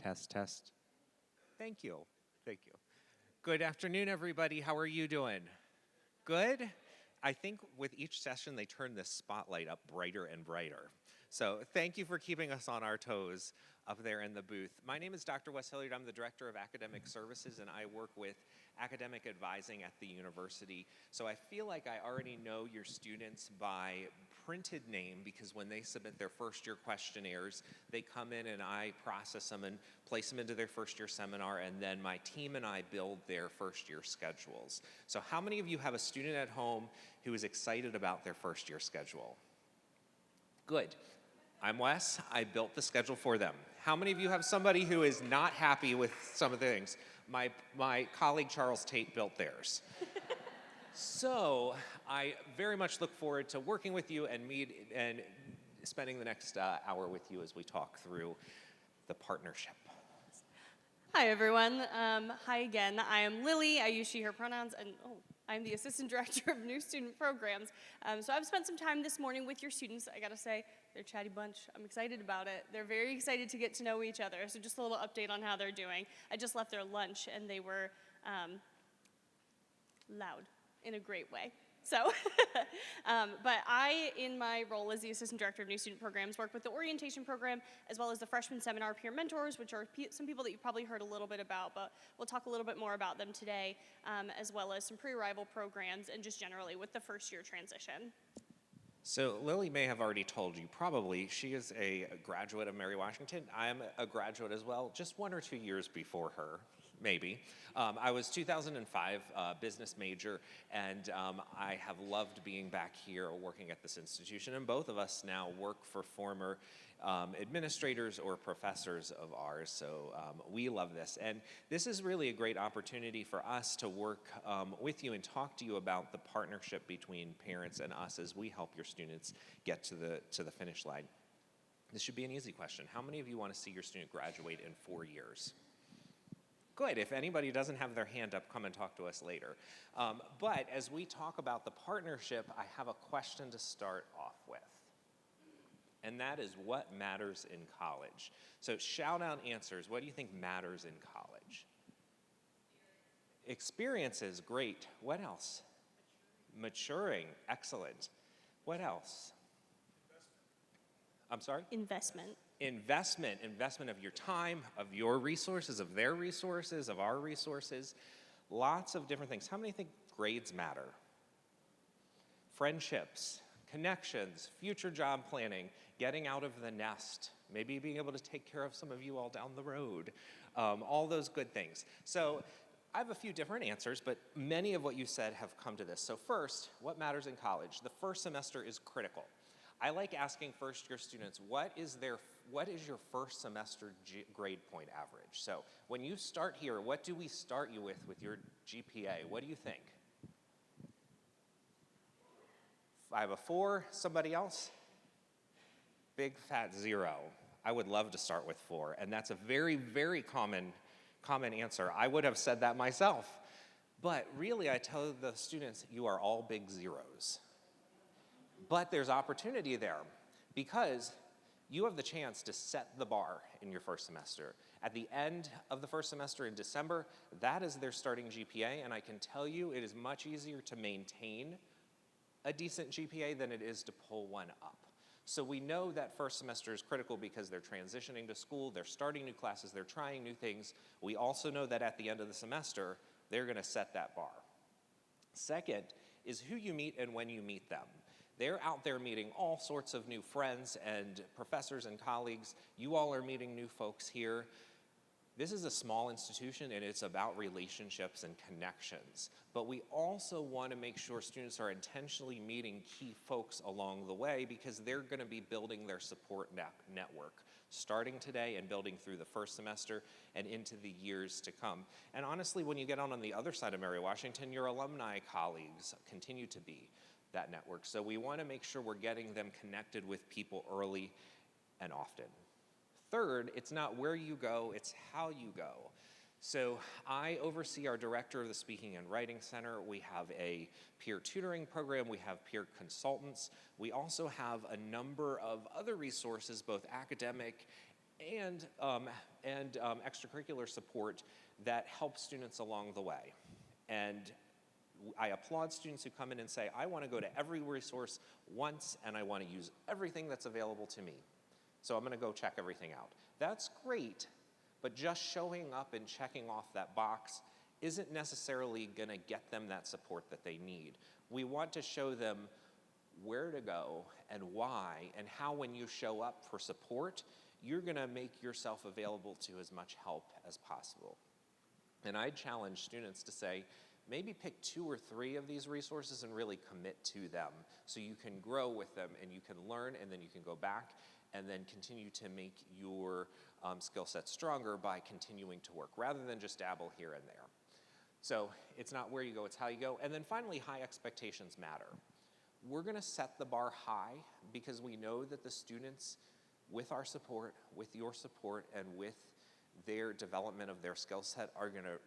Test, test. Thank you. Thank you. Good afternoon, everybody. How are you doing? Good? I think with each session, they turn this spotlight up brighter and brighter. So thank you for keeping us on our toes up there in the booth. My name is Dr. Wes Hilliard. I'm the Director of Academic Services, and I work with academic advising at the university. So I feel like I already know your students by printed name because when they submit their first year questionnaires, they come in and I process them and place them into their first year seminar, and then my team and I build their first year schedules. So how many of you have a student at home who is excited about their first year schedule? Good. I'm Wes. I built the schedule for them. How many of you have somebody who is not happy with some of the things? My colleague Charles Tate built theirs. So I very much look forward to working with you and spending the next hour with you as we talk through the partnership. Hi, everyone. Hi again. I am Lily. I use she, her pronouns, and I'm the Assistant Director of New Student Programs. So I've spent some time this morning with your students. I gotta say, they're a chatty bunch. I'm excited about it. They're very excited to get to know each other. So just a little update on how they're doing. I just left their lunch, and they were loud in a great way. So, but I, in my role as the Assistant Director of New Student Programs, work with the orientation program as well as the freshman seminar peer mentors, which are some people that you've probably heard a little bit about, but we'll talk a little bit more about them today, as well as some pre-arrival programs and just generally with the first year transition. So Lily may have already told you, probably, she is a graduate of Mary Washington. I'm a graduate as well, just 1 or 2 years before her. Maybe. I was 2005 business major, and I have loved being back here working at this institution, and both of us now work for former administrators or professors of ours, so we love this. And this is really a great opportunity for us to work with you and talk to you about the partnership between parents and us as we help your students get to the finish line. This should be an easy question. How many of you want to see your student graduate in 4 years? Good. If anybody doesn't have their hand up, come and talk to us later. But as we talk about the partnership, I have a question to start off with. And that is, what matters in college? So shout out answers. What do you think matters in college? Experiences, great. What else? Maturing, excellent. What else? I'm sorry? Investment Investment of your time, of your resources, of their resources, of our resources, lots of different things. How many think grades matter? Friendships, connections, future job planning, getting out of the nest, maybe being able to take care of some of you all down the road, all those good things. So I have a few different answers, but many of what you said have come to this. So first, what matters in college? The first semester is critical. I like asking first-year students, what is your first semester grade point average? So when you start here, what do we start you with your GPA? What do you think? I have a 4. Somebody else? Big fat 0. I would love to start with 4, and that's a very, very common answer. I would have said that myself. But really, I tell the students, you are all big zeros. But there's opportunity there because you have the chance to set the bar in your first semester. At the end of the first semester in December, that is their starting GPA, and I can tell you it is much easier to maintain a decent GPA than it is to pull one up. So we know that first semester is critical because they're transitioning to school, they're starting new classes, they're trying new things. We also know that at the end of the semester, they're gonna set that bar. Second is who you meet and when you meet them. They're out there meeting all sorts of new friends and professors and colleagues. You all are meeting new folks here. This is a small institution and it's about relationships and connections. But we also want to make sure students are intentionally meeting key folks along the way because they're going to be building their support network, starting today and building through the first semester and into the years to come. And honestly, when you get on the other side of Mary Washington, your alumni colleagues continue to be that network. So we want to make sure we're getting them connected with people early and often. Third, it's not where you go, it's how you go. So I oversee our director of the Speaking and Writing Center. We have a peer tutoring program, we have peer consultants. We also have a number of other resources, both academic and extracurricular support that helps students along the way. And I applaud students who come in and say, I want to go to every resource once and I want to use everything that's available to me. So I'm going to go check everything out. That's great, but just showing up and checking off that box isn't necessarily going to get them that support that they need. We want to show them where to go and why, and how when you show up for support, you're going to make yourself available to as much help as possible. And I challenge students to say, maybe pick 2 or 3 of these resources and really commit to them so you can grow with them and you can learn, and then you can go back and then continue to make your skill set stronger by continuing to work rather than just dabble here and there. So it's not where you go, it's how you go. And then finally, high expectations matter. We're going to set the bar high because we know that the students, with our support, with your support, and with their development of their skill set, are going to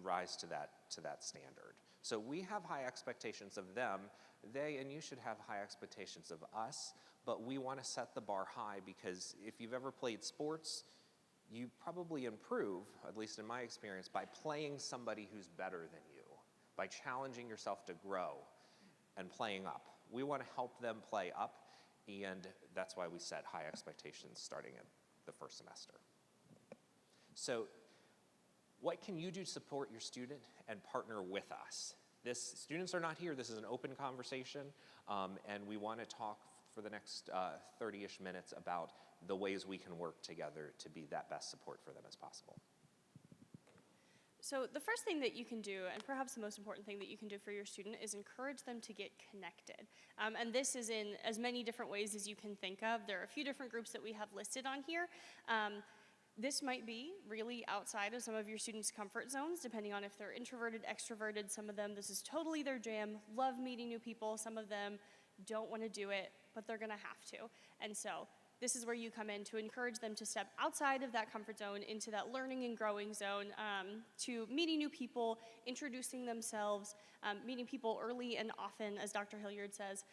rise to that standard. So we have high expectations of them. They and you should have high expectations of us, but we want to set the bar high because if you've ever played sports, you probably improve, at least in my experience, by playing somebody who's better than you, by challenging yourself to grow and playing up. We want to help them play up, and that's why we set high expectations starting at the first semester. So what can you do to support your student and partner with us? Students are not here. This is an open conversation, and we want to talk for the next 30-ish minutes about the ways we can work together to be that best support for them as possible. So the first thing that you can do, and perhaps the most important thing that you can do for your student, is encourage them to get connected. And this is in as many different ways as you can think of. There are a few different groups that we have listed on here. This might be really outside of some of your students' comfort zones, depending on if they're introverted, extroverted. Some of them, this is totally their jam, love meeting new people. Some of them don't want to do it, but they're going to have to. And so this is where you come in to encourage them to step outside of that comfort zone into that learning and growing zone, to meeting new people, introducing themselves, meeting people early and often, as Dr. Hilliard says.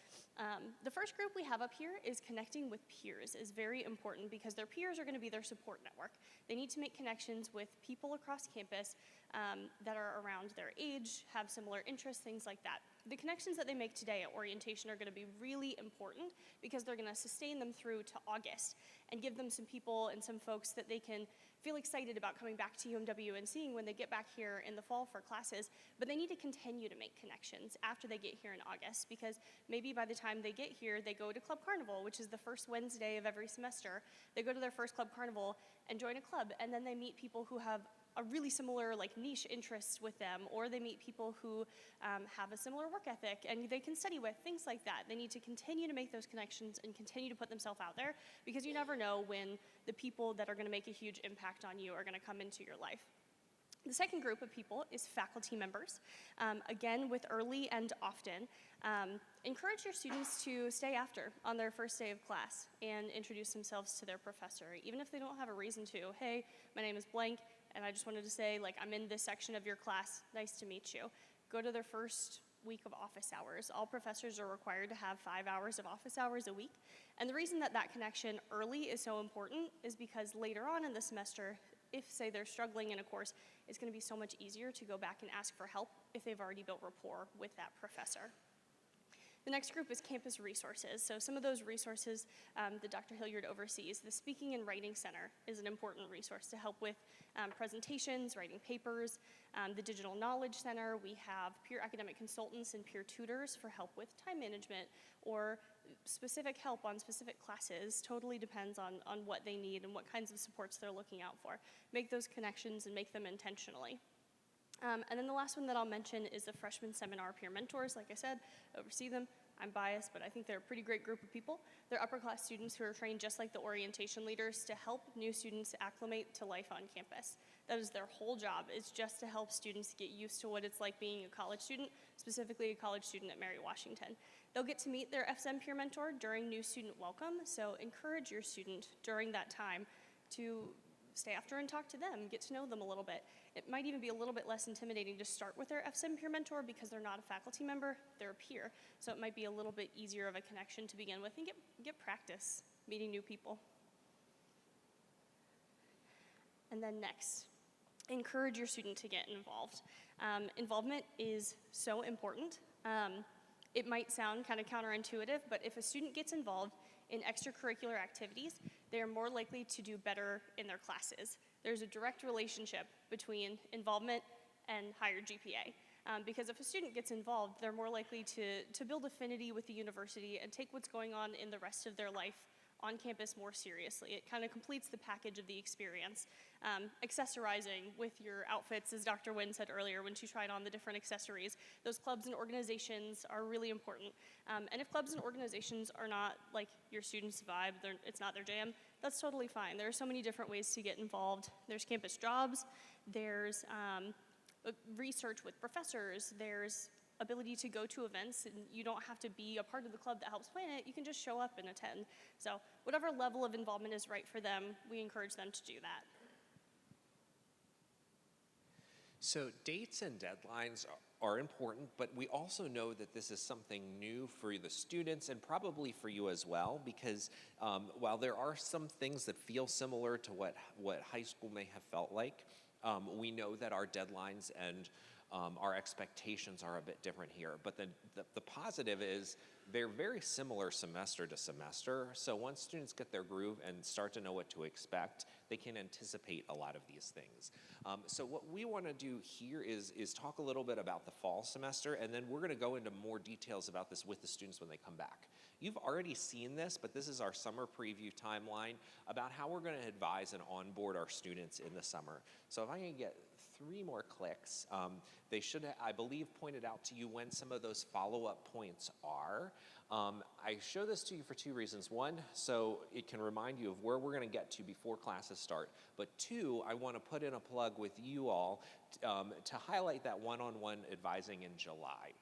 The first group we have up here is connecting with peers is very important because their peers are going to be their support network. They need to make connections with people across campus that are around their age, have similar interests, things like that. The connections that they make today at orientation are going to be really important because they're going to sustain them through to August and give them some people and some folks that they can feel excited about coming back to UMW and seeing when they get back here in the fall for classes. But they need to continue to make connections after they get here in August because maybe by the time they get here, they go to Club Carnival, which is the first Wednesday of every semester. They go to their first Club Carnival and join a club, and then they meet people who have a really similar niche interests with them, or they meet people who have a similar work ethic and they can study with, things like that. They need to continue to make those connections and continue to put themselves out there because you never know when the people that are going to make a huge impact on you are going to come into your life. The second group of people is faculty members. Again, with early and often. Encourage your students to stay after on their first day of class and introduce themselves to their professor, even if they don't have a reason to. Hey, my name is blank, and I just wanted to say, I'm in this section of your class. Nice to meet you. Go to their first week of office hours. All professors are required to have 5 hours of office hours a week. And the reason that that connection early is so important is because later on in the semester, if, say, they're struggling in a course, it's going to be so much easier to go back and ask for help if they've already built rapport with that professor. The next group is campus resources. So some of those resources that Dr. Hilliard oversees. The Speaking and Writing Center is an important resource to help with presentations, writing papers. The Digital Knowledge Center, we have peer academic consultants and peer tutors for help with time management or specific help on specific classes. Totally depends on what they need and what kinds of supports they're looking out for. Make those connections and make them intentionally. And then the last one that I'll mention is the freshman seminar peer mentors. Like I said, oversee them. I'm biased, but I think they're a pretty great group of people. They're upper class students who are trained just like the orientation leaders to help new students acclimate to life on campus. That is their whole job, is just to help students get used to what it's like being a college student, specifically a college student at Mary Washington. They'll get to meet their FSEM peer mentor during new student welcome, so encourage your student during that time to stay after and talk to them, get to know them a little bit. It might even be a little bit less intimidating to start with their FSEM peer mentor because they're not a faculty member, they're a peer. So it might be a little bit easier of a connection to begin with and get practice meeting new people. And then next, encourage your student to get involved. Involvement is so important. It might sound kind of counterintuitive, but if a student gets involved in extracurricular activities, they are more likely to do better in their classes. There's a direct relationship between involvement and higher GPA. Because if a student gets involved, they're more likely to build affinity with the university and take what's going on in the rest of their life on campus more seriously. It kind of completes the package of the experience. Accessorizing with your outfits, as Dr. Wynn said earlier when she tried on the different accessories, those clubs and organizations are really important. And if clubs and organizations are not like your students' vibe, it's not their jam, that's totally fine. There are so many different ways to get involved. There's campus jobs, there's research with professors, there's ability to go to events, and you don't have to be a part of the club that helps plan it, you can just show up and attend. So whatever level of involvement is right for them, we encourage them to do that. So dates and deadlines are important, but we also know that this is something new for the students and probably for you as well, because while there are some things that feel similar to what high school may have felt like, we know that our deadlines and our expectations are a bit different here. But the positive is they're very similar semester to semester. So once students get their groove and start to know what to expect, they can anticipate a lot of these things. So what we want to do here is talk a little bit about the fall semester, and then we're going to go into more details about this with the students when they come back. You've already seen this, but this is our summer preview timeline about how we're going to advise and onboard our students in the summer. So if I can get 3 more clicks, they should, I believe, pointed out to you when some of those follow-up points are. I show this to you for 2 reasons. 1, so it can remind you of where we're going to get to before classes start. But 2, I want to put in a plug with you all to highlight that one-on-one advising in July.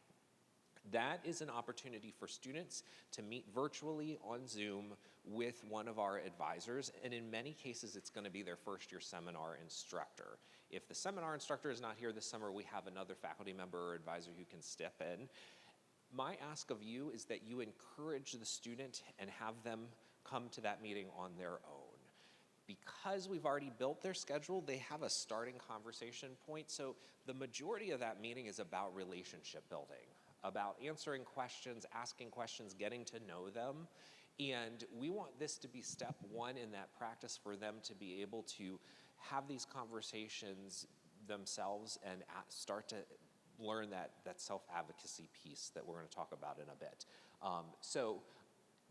That is an opportunity for students to meet virtually on Zoom with one of our advisors, and in many cases it's going to be their first-year seminar instructor. If the seminar instructor is not here this summer, we have another faculty member or advisor who can step in. My ask of you is that you encourage the student and have them come to that meeting on their own. Because we've already built their schedule, they have a starting conversation point, so the majority of that meeting is about relationship building, about answering questions, asking questions, getting to know them. And we want this to be step 1 in that practice for them to be able to have these conversations themselves and start to learn that self-advocacy piece that we're going to talk about in a bit. So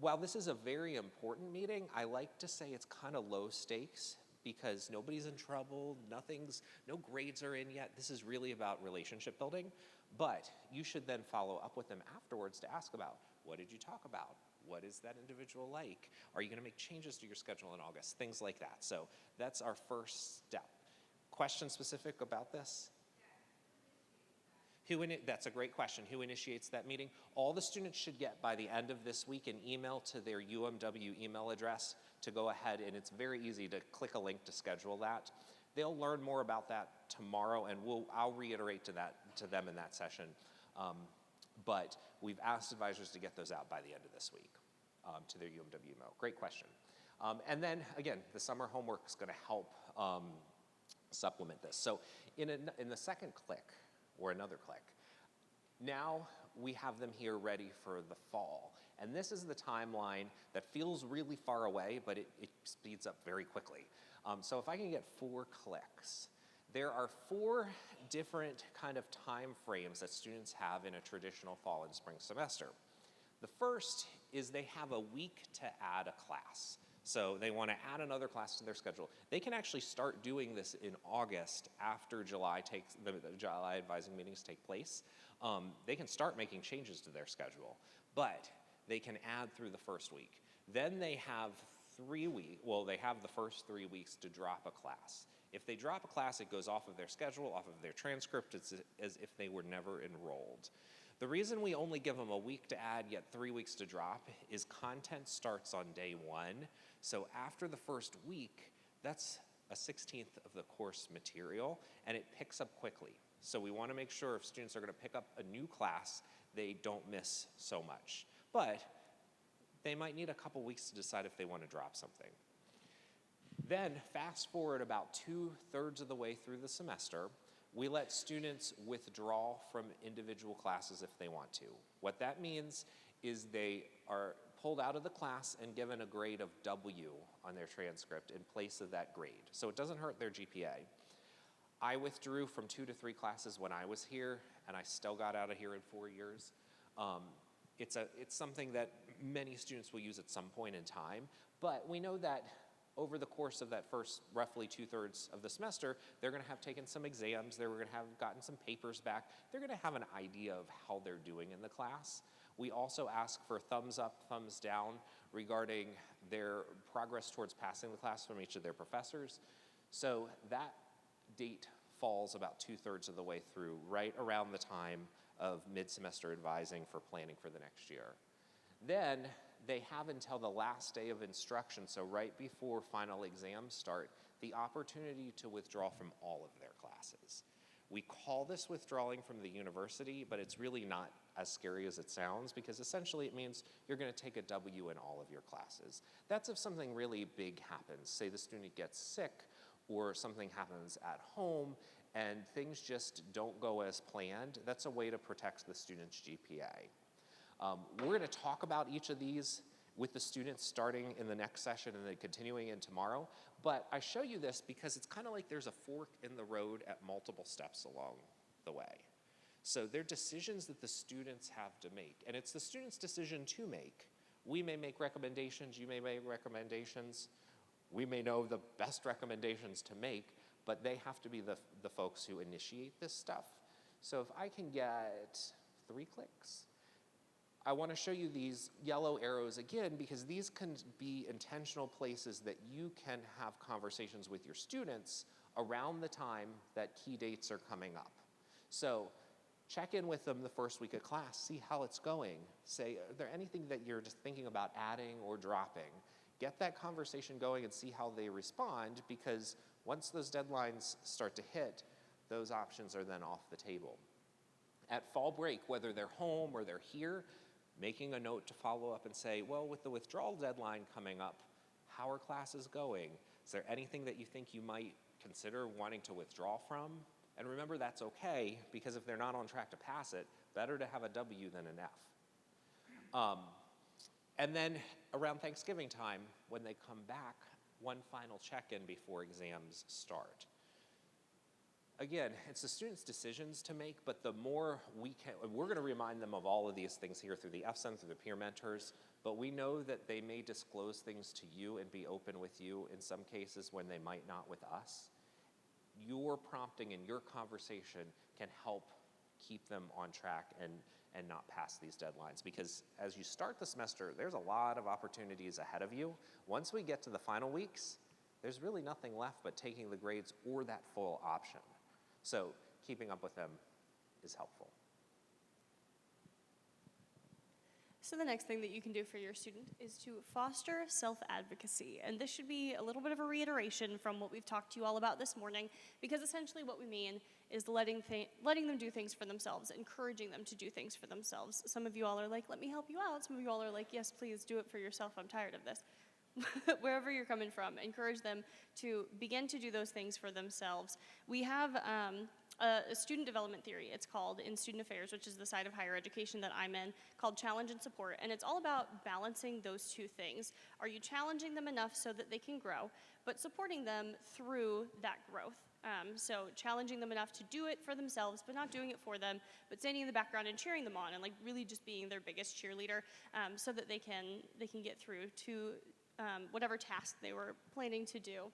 while this is a very important meeting, I like to say it's kind of low stakes because nobody's in trouble, no grades are in yet. This is really about relationship building. But you should then follow up with them afterwards to ask about, what did you talk about? What is that individual like? Are you going to make changes to your schedule in August? Things like that. So that's our first step. Question specific about this? That's a great question. Who initiates that meeting? All the students should get by the end of this week an email to their UMW email address to go ahead, and it's very easy to click a link to schedule that. They'll learn more about that tomorrow, and I'll reiterate to them in that session. But we've asked advisors to get those out by the end of this week to their UMW email. Great question. And then, again, the summer homework is going to help supplement this. So in the second click, or another click, now we have them here ready for the fall. And this is the timeline that feels really far away, but it speeds up very quickly. So if I can get 4 clicks, there are 4 different kind of time frames that students have in a traditional fall and spring semester. The first is they have a week to add a class. So they want to add another class to their schedule. They can actually start doing this in August after the July advising meetings take place. They can start making changes to their schedule, but they can add through the first week. Then they have they have the first 3 weeks to drop a class. If they drop a class, it goes off of their schedule, off of their transcript. It's as if they were never enrolled. The reason we only give them a week to add, yet 3 weeks to drop, is content starts on day 1. So after the first week, that's a 16th of the course material, and it picks up quickly. So we want to make sure if students are going to pick up a new class, they don't miss so much. But they might need a couple weeks to decide if they want to drop something. Then fast forward about 2/3 of the way through the semester, we let students withdraw from individual classes if they want to. What that means is they are pulled out of the class and given a grade of W on their transcript in place of that grade. So it doesn't hurt their GPA. I withdrew from 2 to 3 classes when I was here, and I still got out of here in 4 years. It's something that many students will use at some point in time, but we know that over the course of that first roughly 2/3 of the semester, they're gonna have taken some exams, they're gonna have gotten some papers back, they're gonna have an idea of how they're doing in the class. We also ask for thumbs up, thumbs down regarding their progress towards passing the class from each of their professors. So that date falls about 2/3 of the way through, right around the time of mid-semester advising for planning for the next year. Then they have until the last day of instruction, so right before final exams start, the opportunity to withdraw from all of their classes. We call this withdrawing from the university, but it's really not as scary as it sounds, because essentially it means you're going to take a W in all of your classes. That's if something really big happens. Say the student gets sick, or something happens at home, and things just don't go as planned. That's a way to protect the student's GPA. We're going to talk about each of these with the students starting in the next session and then continuing in tomorrow. But I show you this because it's kind of like there's a fork in the road at multiple steps along the way. So they're decisions that the students have to make, and it's the student's decision to make. We may make recommendations, you may make recommendations, we may know the best recommendations to make, but they have to be the folks who initiate this stuff. So if I can get 3 clicks. I want to show you these yellow arrows again, because these can be intentional places that you can have conversations with your students around the time that key dates are coming up. So check in with them the first week of class, see how it's going. Say, are there anything that you're just thinking about adding or dropping? Get that conversation going and see how they respond, because once those deadlines start to hit, those options are then off the table. At fall break, whether they're home or they're here, making a note to follow up and say, well, with the withdrawal deadline coming up, how are classes going? Is there anything that you think you might consider wanting to withdraw from? And remember, that's okay, because if they're not on track to pass it, better to have a W than an F. And then around Thanksgiving time, when they come back, one final check-in before exams start. Again, it's the student's decisions to make, but the more we're going to remind them of all of these things here through the FSEN, through the peer mentors, but we know that they may disclose things to you and be open with you in some cases when they might not with us. Your prompting and your conversation can help keep them on track and not pass these deadlines, because as you start the semester, there's a lot of opportunities ahead of you. Once we get to the final weeks, there's really nothing left but taking the grades or that full option. So keeping up with them is helpful. So the next thing that you can do for your student is to foster self-advocacy. And this should be a little bit of a reiteration from what we've talked to you all about this morning, because essentially what we mean is letting them do things for themselves, encouraging them to do things for themselves. Some of you all are like, let me help you out. Some of you all are like, yes, please do it for yourself. I'm tired of this. Wherever you're coming from, encourage them to begin to do those things for themselves. We have a student development theory, it's called, in student affairs, which is the side of higher education that I'm in, called challenge and support, and it's all about balancing those two things. Are you challenging them enough so that they can grow, but supporting them through that growth? So challenging them enough to do it for themselves, but not doing it for them, but standing in the background and cheering them on, and like really just being their biggest cheerleader, so that they can get through to whatever task they were planning to do.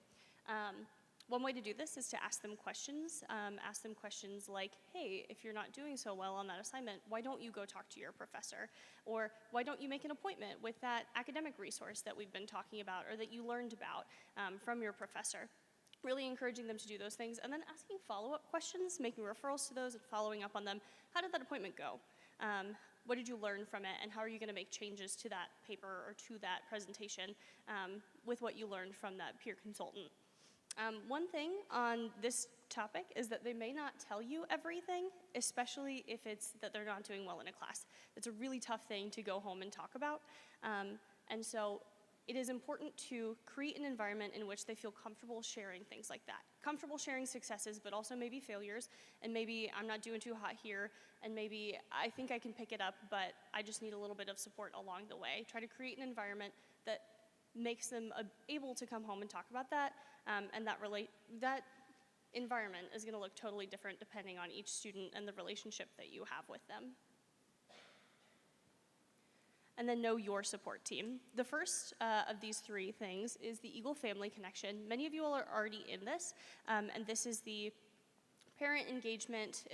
One way to do this is to ask them questions. Ask them questions like, hey, if you're not doing so well on that assignment, why don't you go talk to your professor? Or why don't you make an appointment with that academic resource that we've been talking about or that you learned about from your professor? Really encouraging them to do those things, and then asking follow-up questions, making referrals to those and following up on them. How did that appointment go? What did you learn from it, and how are you going to make changes to that paper or to that presentation with what you learned from that peer consultant? One thing on this topic is that they may not tell you everything, especially if it's that they're not doing well in a class. It's a really tough thing to go home and talk about. And so it is important to create an environment in which they feel comfortable sharing things like that. Comfortable sharing successes, but also maybe failures, and maybe I'm not doing too hot here, and maybe I think I can pick it up, but I just need a little bit of support along the way. Try to create an environment that makes them able to come home and talk about that, and that environment is going to look totally different depending on each student and the relationship that you have with them. And then know your support team. The first of these three things is the Eagle Family Connection. Many of you all are already in this, and this is the parent engagement.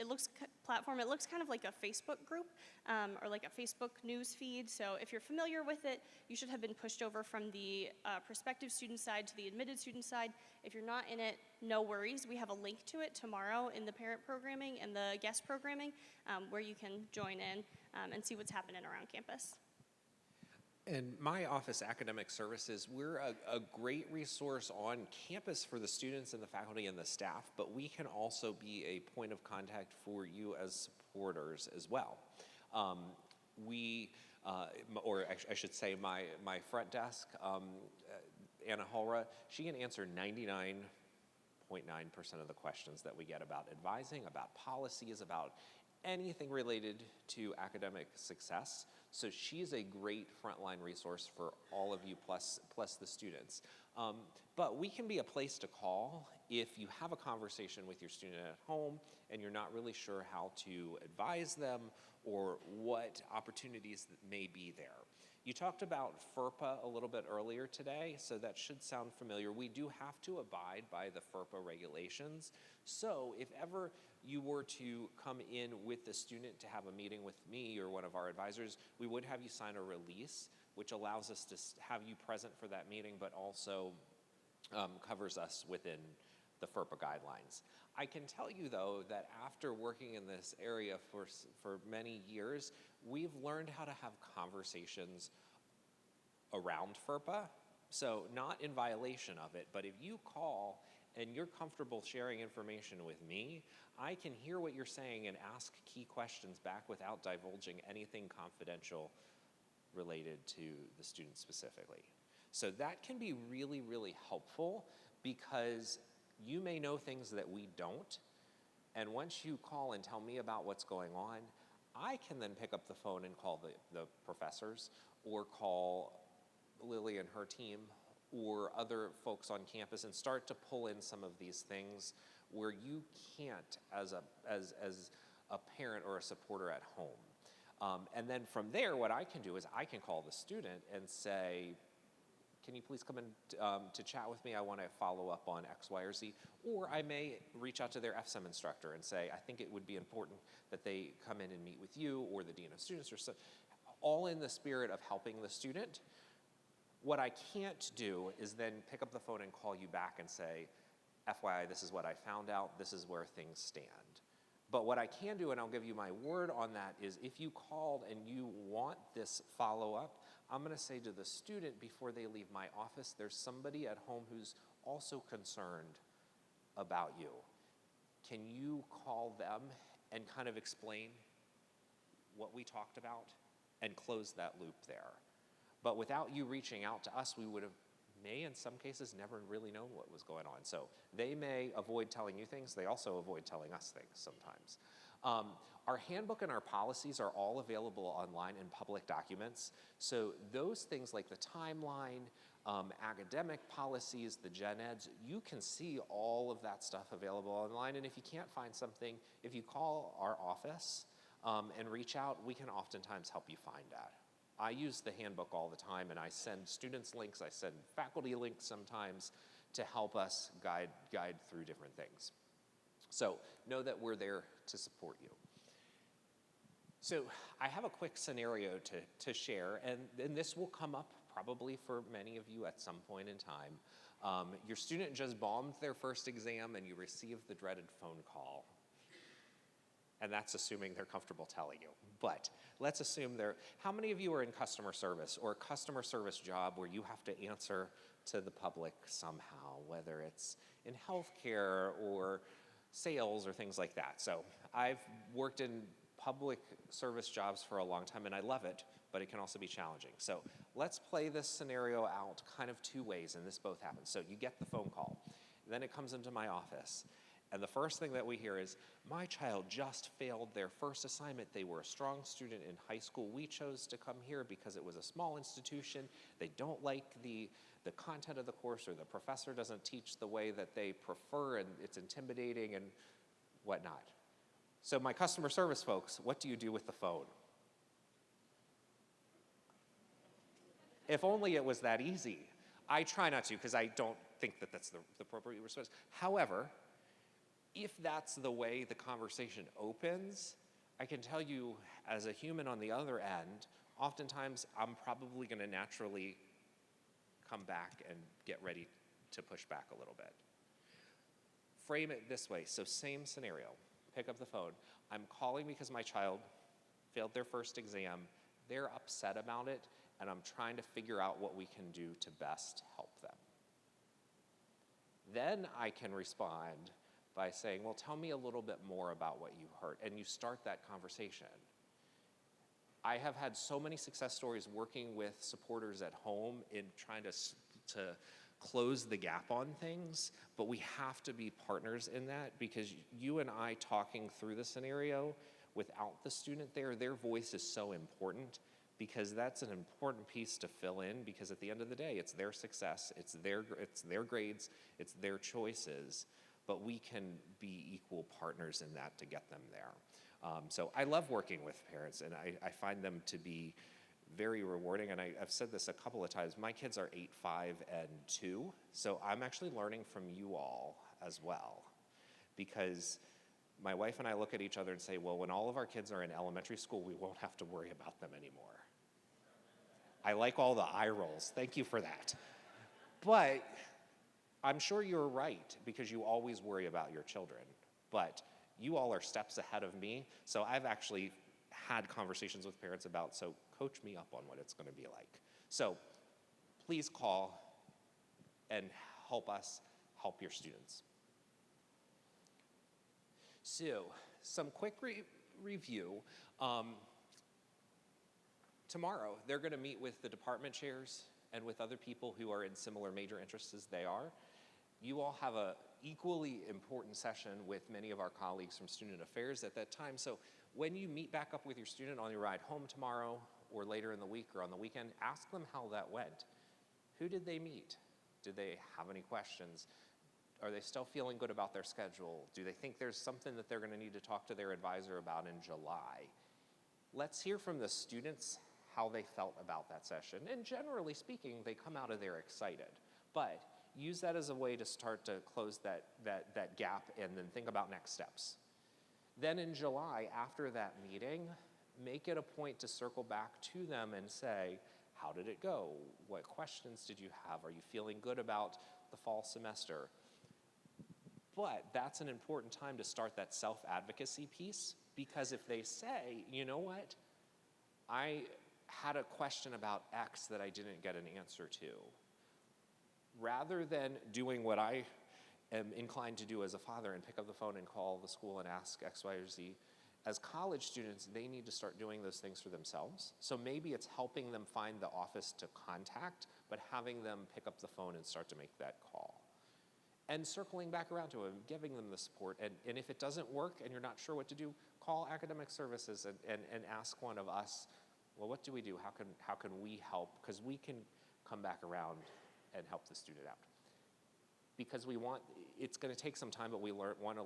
Platform. It looks kind of like a Facebook group or like a Facebook news feed. So if you're familiar with it, you should have been pushed over from the prospective student side to the admitted student side. If you're not in it, no worries. We have a link to it tomorrow in the parent programming and the guest programming where you can join in and see what's happening around campus. And my office, Academic Services, we're a great resource on campus for the students and the faculty and the staff, but we can also be a point of contact for you as supporters as well. I should say my front desk, Anna Holra, she can answer 99.9% of the questions that we get about advising, about policies, about anything related to academic success. So she's a great frontline resource for all of you plus the students. But we can be a place to call if you have a conversation with your student at home and you're not really sure how to advise them or what opportunities may be there. You talked about FERPA a little bit earlier today, so that should sound familiar. We do have to abide by the FERPA regulations. So if ever you were to come in with the student to have a meeting with me or one of our advisors, we would have you sign a release, which allows us to have you present for that meeting, but also covers us within the FERPA guidelines. I can tell you, though, that after working in this area for many years, we've learned how to have conversations around FERPA. So not in violation of it, but if you call and you're comfortable sharing information with me, I can hear what you're saying and ask key questions back without divulging anything confidential related to the student specifically. So that can be really, really helpful because you may know things that we don't, and once you call and tell me about what's going on, I can then pick up the phone and call the professors or call Lily and her team or other folks on campus and start to pull in some of these things where you can't as a parent or a supporter at home. And then from there, what I can do is I can call the student and say, can you please come in to chat with me? I want to follow up on X, Y, or Z. Or I may reach out to their FSEM instructor and say, I think it would be important that they come in and meet with you or the Dean of Students, or so, all in the spirit of helping the student. What I can't do is then pick up the phone and call you back and say, FYI, this is what I found out, this is where things stand. But what I can do, and I'll give you my word on that, is if you called and you want this follow-up, I'm going to say to the student before they leave my office, there's somebody at home who's also concerned about you. Can you call them and kind of explain what we talked about and close that loop there? But without you reaching out to us, we would have in some cases never really known what was going on. So they may avoid telling you things, they also avoid telling us things sometimes. Our handbook and our policies are all available online in public documents. So those things like the timeline, academic policies, the gen eds, you can see all of that stuff available online. And if you can't find something, if you call our office and reach out, we can oftentimes help you find that. I use the handbook all the time, and I send students links, I send faculty links sometimes to help us guide through different things. So know that we're there to support you. So I have a quick scenario to share, and this will come up probably for many of you at some point in time. Your student just bombed their first exam, and you received the dreaded phone call. And that's assuming they're comfortable telling you. But let's assume how many of you are in customer service or a customer service job where you have to answer to the public somehow, whether it's in healthcare or sales or things like that? So I've worked in public service jobs for a long time and I love it, but it can also be challenging. So let's play this scenario out kind of two ways, and this both happens. So you get the phone call, then it comes into my office, and the first thing that we hear is, my child just failed their first assignment. They were a strong student in high school. We chose to come here because it was a small institution. They don't like the content of the course, or the professor doesn't teach the way that they prefer, and it's intimidating and whatnot. So my customer service folks, what do you do with the phone? If only it was that easy. I try not to, because I don't think that that's the appropriate response. However, if that's the way the conversation opens, I can tell you as a human on the other end, oftentimes I'm probably going to naturally come back and get ready to push back a little bit. Frame it this way. So same scenario. Pick up the phone. I'm calling because my child failed their first exam. They're upset about it, and I'm trying to figure out what we can do to best help them. Then I can respond by saying, well, tell me a little bit more about what you heard, and you start that conversation. I have had so many success stories working with supporters at home in trying to close the gap on things, but we have to be partners in that, because you and I talking through the scenario without the student there, their voice is so important, because that's an important piece to fill in, because at the end of the day, it's their success, it's their grades, it's their choices, but we can be equal partners in that to get them there. So I love working with parents, and I find them to be very rewarding, and I've said this a couple of times. My kids are 8, 5, and 2, so I'm actually learning from you all as well, because my wife and I look at each other and say, well, when all of our kids are in elementary school, we won't have to worry about them anymore. I like all the eye rolls. Thank you for that. But I'm sure you're right, because you always worry about your children. But you all are steps ahead of me, so I've actually had conversations with parents about, so coach me up on what it's going to be like. So please call and help us help your students. So some quick review. Tomorrow, they're going to meet with the department chairs and with other people who are in similar major interests as they are. You all have an equally important session with many of our colleagues from Student Affairs at that time. So when you meet back up with your student on your ride home tomorrow, or later in the week or on the weekend, ask them how that went. Who did they meet? Did they have any questions? Are they still feeling good about their schedule? Do they think there's something that they're going to need to talk to their advisor about in July? Let's hear from the students how they felt about that session. And generally speaking, they come out of there excited. But use that as a way to start to close that gap and then think about next steps. Then in July, after that meeting, make it a point to circle back to them and say, how did it go? What questions did you have? Are you feeling good about the fall semester? But that's an important time to start that self-advocacy piece, because if they say, you know what, I had a question about X that I didn't get an answer to, rather than doing what I am inclined to do as a father and pick up the phone and call the school and ask X, Y, or Z, as college students, they need to start doing those things for themselves. So maybe it's helping them find the office to contact, but having them pick up the phone and start to make that call. And circling back around to them, giving them the support. And if it doesn't work and you're not sure what to do, call academic services and ask one of us, well, what do we do? How can we help? Because we can come back around and help the student out. Because it's going to take some time, but we want to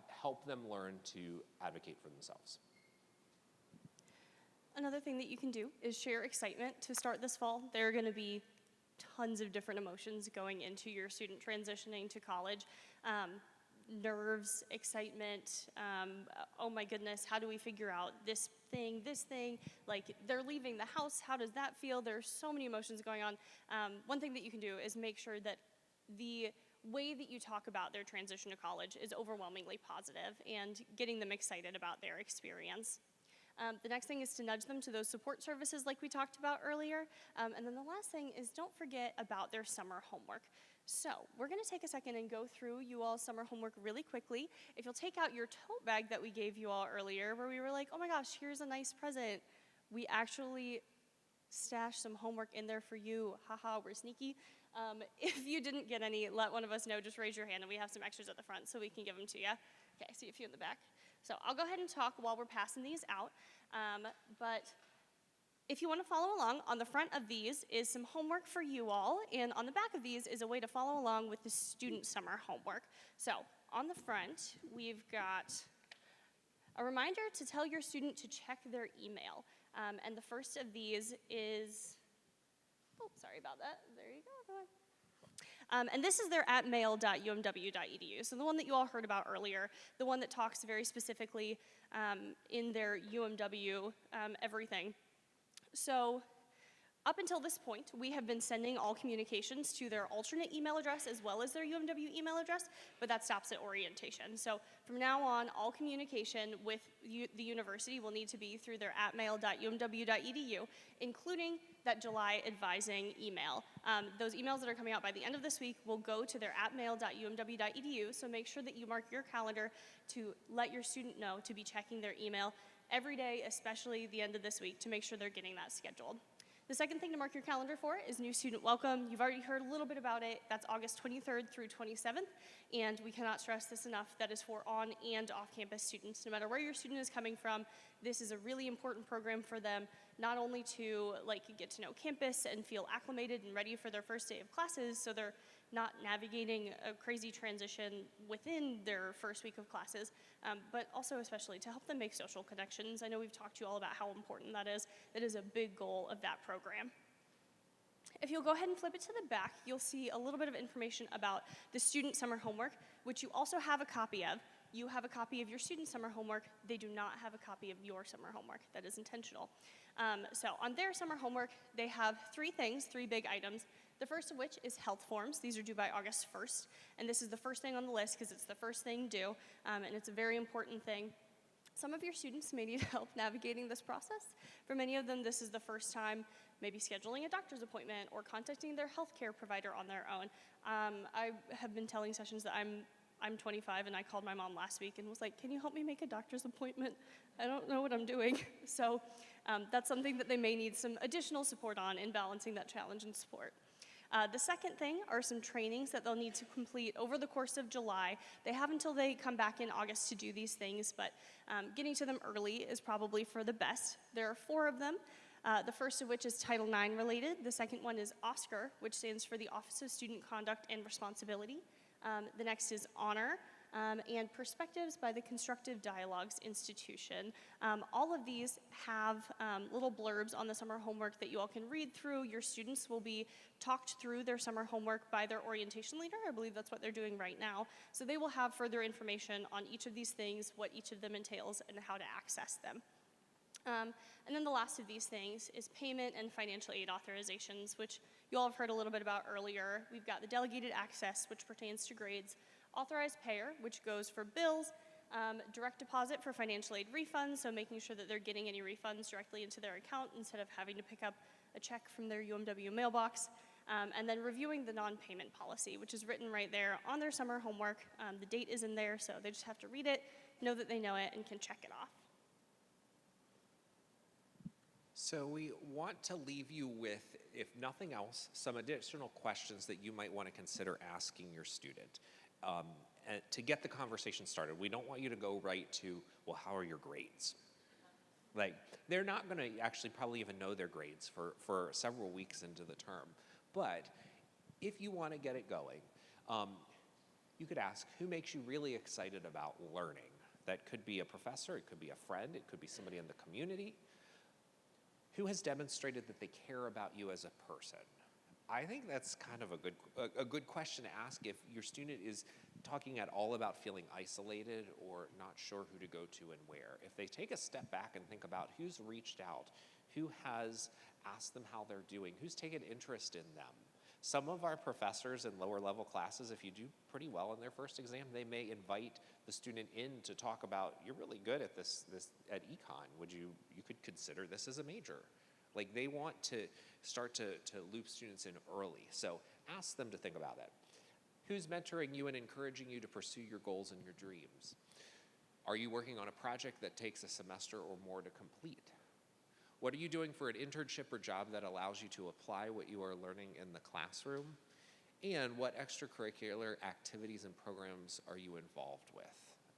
help them learn to advocate for themselves. Another thing that you can do is share excitement to start this fall. There are going to be tons of different emotions going into your student transitioning to college. Nerves, excitement, oh my goodness, how do we figure out this thing, like they're leaving the house, how does that feel? There's so many emotions going on. One thing that you can do is make sure that the way that you talk about their transition to college is overwhelmingly positive and getting them excited about their experience. The next thing is to nudge them to those support services like we talked about earlier. And then the last thing is don't forget about their summer homework. So we're going to take a second and go through you all's summer homework really quickly. If you'll take out your tote bag that we gave you all earlier, where we were like, oh my gosh, here's a nice present. We actually stashed some homework in there for you. Haha, we're sneaky. If you didn't get any, let one of us know. Just raise your hand, and we have some extras at the front so we can give them to you. Okay, I see a few in the back. So I'll go ahead and talk while we're passing these out. But if you want to follow along, on the front of these is some homework for you all, and on the back of these is a way to follow along with the student summer homework. So on the front, we've got a reminder to tell your student to check their email. And the first of these is, oh, sorry about that. There you go. And this is their @mail.umw.edu. So the one that you all heard about earlier, the one that talks very specifically in their UMW everything. So up until this point, we have been sending all communications to their alternate email address as well as their UMW email address, but that stops at orientation. So from now on, all communication with the university will need to be through their @mail.umw.edu, including that July advising email. Those emails that are coming out by the end of this week will go to their @mail.umw.edu, so make sure that you mark your calendar to let your student know to be checking their email every day, especially the end of this week, to make sure they're getting that scheduled. The second thing to mark your calendar for is new student welcome. You've already heard a little bit about it. That's August 23rd through 27th, and we cannot stress this enough. That is for on and off-campus students. No matter where your student is coming from, this is a really important program for them, not only to get to know campus and feel acclimated and ready for their first day of classes, so they're not navigating a crazy transition within their first week of classes, but also especially to help them make social connections. I know we've talked to you all about how important that is. That is a big goal of that program. If you'll go ahead and flip it to the back, you'll see a little bit of information about the student summer homework, which you also have a copy of. You have a copy of your student summer homework. They do not have a copy of your summer homework. That is intentional. So on their summer homework, they have three big items. The first of which is health forms. These are due by August 1st, and this is the first thing on the list because it's the first thing due, and it's a very important thing. Some of your students may need help navigating this process. For many of them, this is the first time maybe scheduling a doctor's appointment or contacting their healthcare provider on their own. I have been telling sessions that I'm 25, and I called my mom last week and was like, can you help me make a doctor's appointment? I don't know what I'm doing. So that's something that they may need some additional support on in balancing that challenge and support. The second thing are some trainings that they'll need to complete over the course of July. They have until they come back in August to do these things, but getting to them early is probably for the best. There are 4 of them. The first of which is Title IX related. The second one is OSCAR, which stands for the Office of Student Conduct and Responsibility. The next is Honor, and Perspectives by the Constructive Dialogues Institution. All of these have little blurbs on the summer homework that you all can read through. Your students will be talked through their summer homework by their orientation leader. I believe that's what they're doing right now. So they will have further information on each of these things, what each of them entails, and how to access them. And then the last of these things is payment and financial aid authorizations, which you all have heard a little bit about earlier. We've got the delegated access, which pertains to grades, authorized payer, which goes for bills, direct deposit for financial aid refunds, so making sure that they're getting any refunds directly into their account instead of having to pick up a check from their UMW mailbox, and then reviewing the non-payment policy, which is written right there on their summer homework. The date is in there, so they just have to read it, know that they know it, and can check it off. So we want to leave you with, if nothing else, some additional questions that you might want to consider asking your student and to get the conversation started. We don't want you to go right to, well, how are your grades? Like, they're not going to actually probably even know their grades for several weeks into the term. But if you want to get it going, you could ask, who makes you really excited about learning? That could be a professor, it could be a friend, it could be somebody in the community. Who has demonstrated that they care about you as a person? I think that's kind of a good question to ask if your student is talking at all about feeling isolated or not sure who to go to and where. If they take a step back and think about who's reached out, who has asked them how they're doing, who's taken interest in them. Some of our professors in lower level classes, if you do pretty well in their first exam, they may invite the student in to talk about, you're really good at this at econ. You could consider this as a major. Like, they want to start to loop students in early. So ask them to think about that. Who's mentoring you and encouraging you to pursue your goals and your dreams? Are you working on a project that takes a semester or more to complete? What are you doing for an internship or job that allows you to apply what you are learning in the classroom? And what extracurricular activities and programs are you involved with?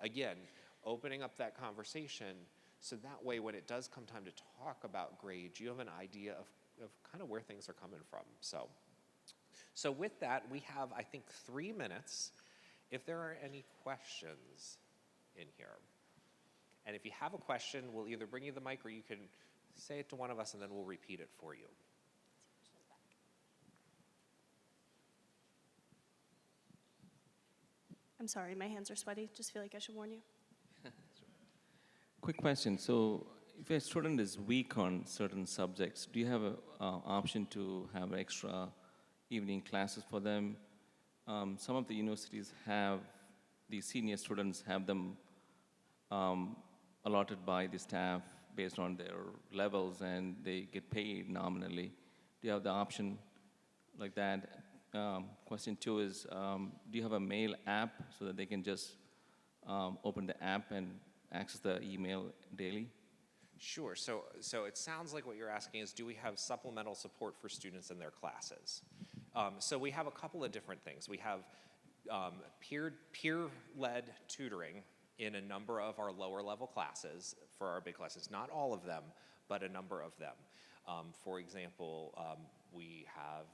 Again, opening up that conversation so that way when it does come time to talk about grades, you have an idea of kind of where things are coming from. So with that, we have, I think, 3 minutes. If there are any questions in here. And if you have a question, we'll either bring you the mic or you can say it to one of us and then we'll repeat it for you. I'm sorry, my hands are sweaty. Just feel like I should warn you. Quick question. So if a student is weak on certain subjects, do you have an option to have extra evening classes for them? Some of the universities have, the senior students have them allotted by the staff based on their levels and they get paid nominally. Do you have the option like that? Question 2 is, do you have a mail app so that they can just open the app and access the email daily? Sure. So it sounds like what you're asking is, do we have supplemental support for students in their classes? So we have a couple of different things. We have peer-led tutoring in a number of our lower level classes for our big classes. Not all of them, but a number of them. For example, we have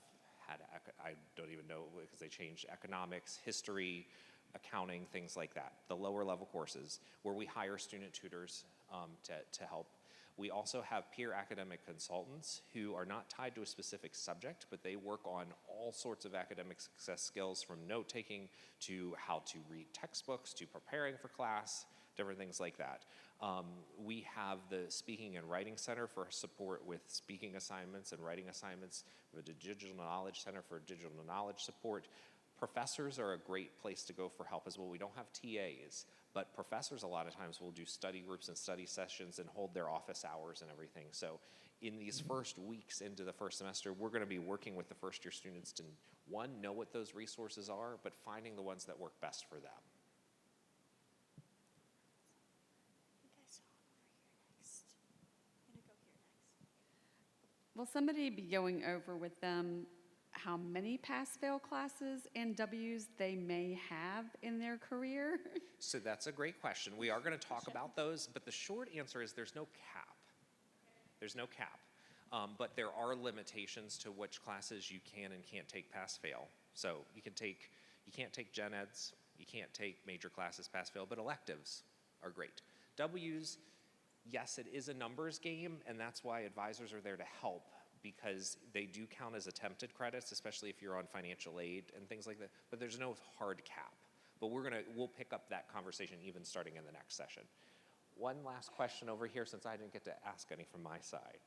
had, I don't even know because they changed, economics, history, accounting, things like that, the lower level courses where we hire student tutors to help. We also have peer academic consultants who are not tied to a specific subject, but they work on all sorts of academic success skills, from note-taking to how to read textbooks to preparing for class, different things like that. We have the Speaking and Writing Center for support with speaking assignments and writing assignments. We have the Digital Knowledge Center for digital knowledge support. Professors are a great place to go for help as well. We don't have TAs, but professors a lot of times will do study groups and study sessions and hold their office hours and everything. So in these first weeks into the first semester, we're going to be working with the first year students to, one, know what those resources are, but finding the ones that work best for them. Will somebody be going over with them how many pass-fail classes and W's they may have in their career? So that's a great question. We are going to talk about those, but the short answer is there's no cap. There's no cap. But there are limitations to which classes you can and can't take pass-fail. So you can't take gen eds, you can't take major classes pass-fail, but electives are great. W's, yes, it is a numbers game, and that's why advisors are there to help, because they do count as attempted credits, especially if you're on financial aid and things like that, but there's no hard cap. But we'll pick up that conversation even starting in the next session. One last question over here, since I didn't get to ask any from my side.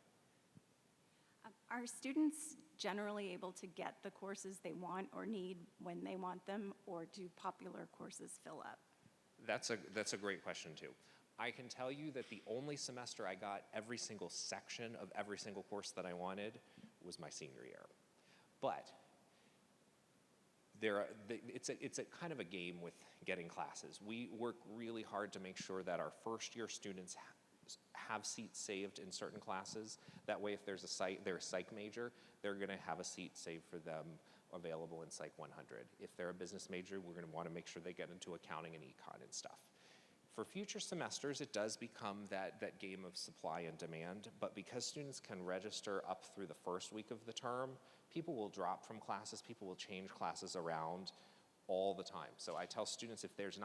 Are students generally able to get the courses they want or need when they want them, or do popular courses fill up? That's a great question too. I can tell you that the only semester I got every single section of every single course that I wanted was my senior year. But it's a kind of a game with getting classes. We work really hard to make sure that our first year students have seats saved in certain classes. That way, if there's they're a psych major, they're going to have a seat saved for them available in Psych 100. If they're a business major, we're going to want to make sure they get into accounting and econ and stuff. For future semesters, it does become that game of supply and demand, but because students can register up through the first week of the term, people will drop from classes, people will change classes around all the time. So I tell students, if there's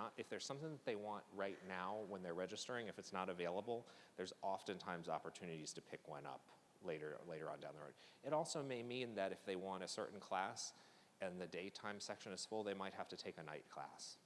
something that they want right now when they're registering, if it's not available, there's oftentimes opportunities to pick one up later on down the road. It also may mean that if they want a certain class and the daytime section is full, they might have to take a night class.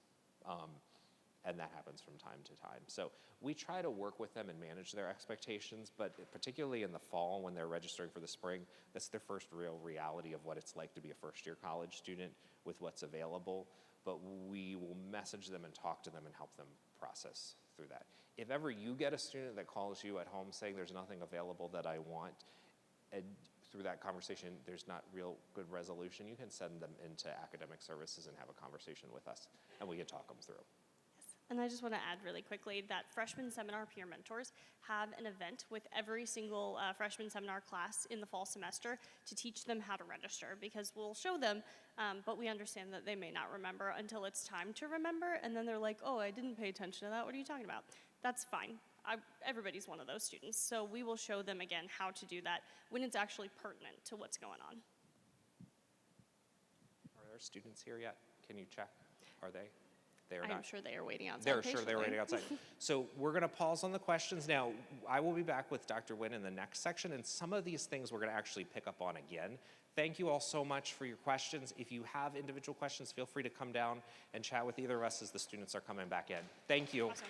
And that happens from time to time. So we try to work with them and manage their expectations, but particularly in the fall when they're registering for the spring, that's their first real reality of what it's like to be a first-year college student with what's available. But we will message them and talk to them and help them process through that. If ever you get a student that calls you at home saying there's nothing available that I want, and through that conversation there's not real good resolution, you can send them into academic services and have a conversation with us, and we can talk them through. And I just want to add really quickly that freshman seminar peer mentors have an event with every single freshman seminar class in the fall semester to teach them how to register, because we'll show them, but we understand that they may not remember until it's time to remember, and then they're like, oh, I didn't pay attention to that, what are you talking about? That's fine. Everybody's one of those students, so we will show them again how to do that when it's actually pertinent to what's going on. Are there students here yet? Can you check? Are they? They are I not. am sure they are waiting outside They're sure they're patiently. waiting outside. So we're going to pause on the questions. Now, I will be back with Dr. Nguyen in the next section, and some of these things we're going to actually pick up on again. Thank you all so much for your questions. If you have individual questions, feel free to come down and chat with either of us as the students are coming back in. Thank you. Awesome.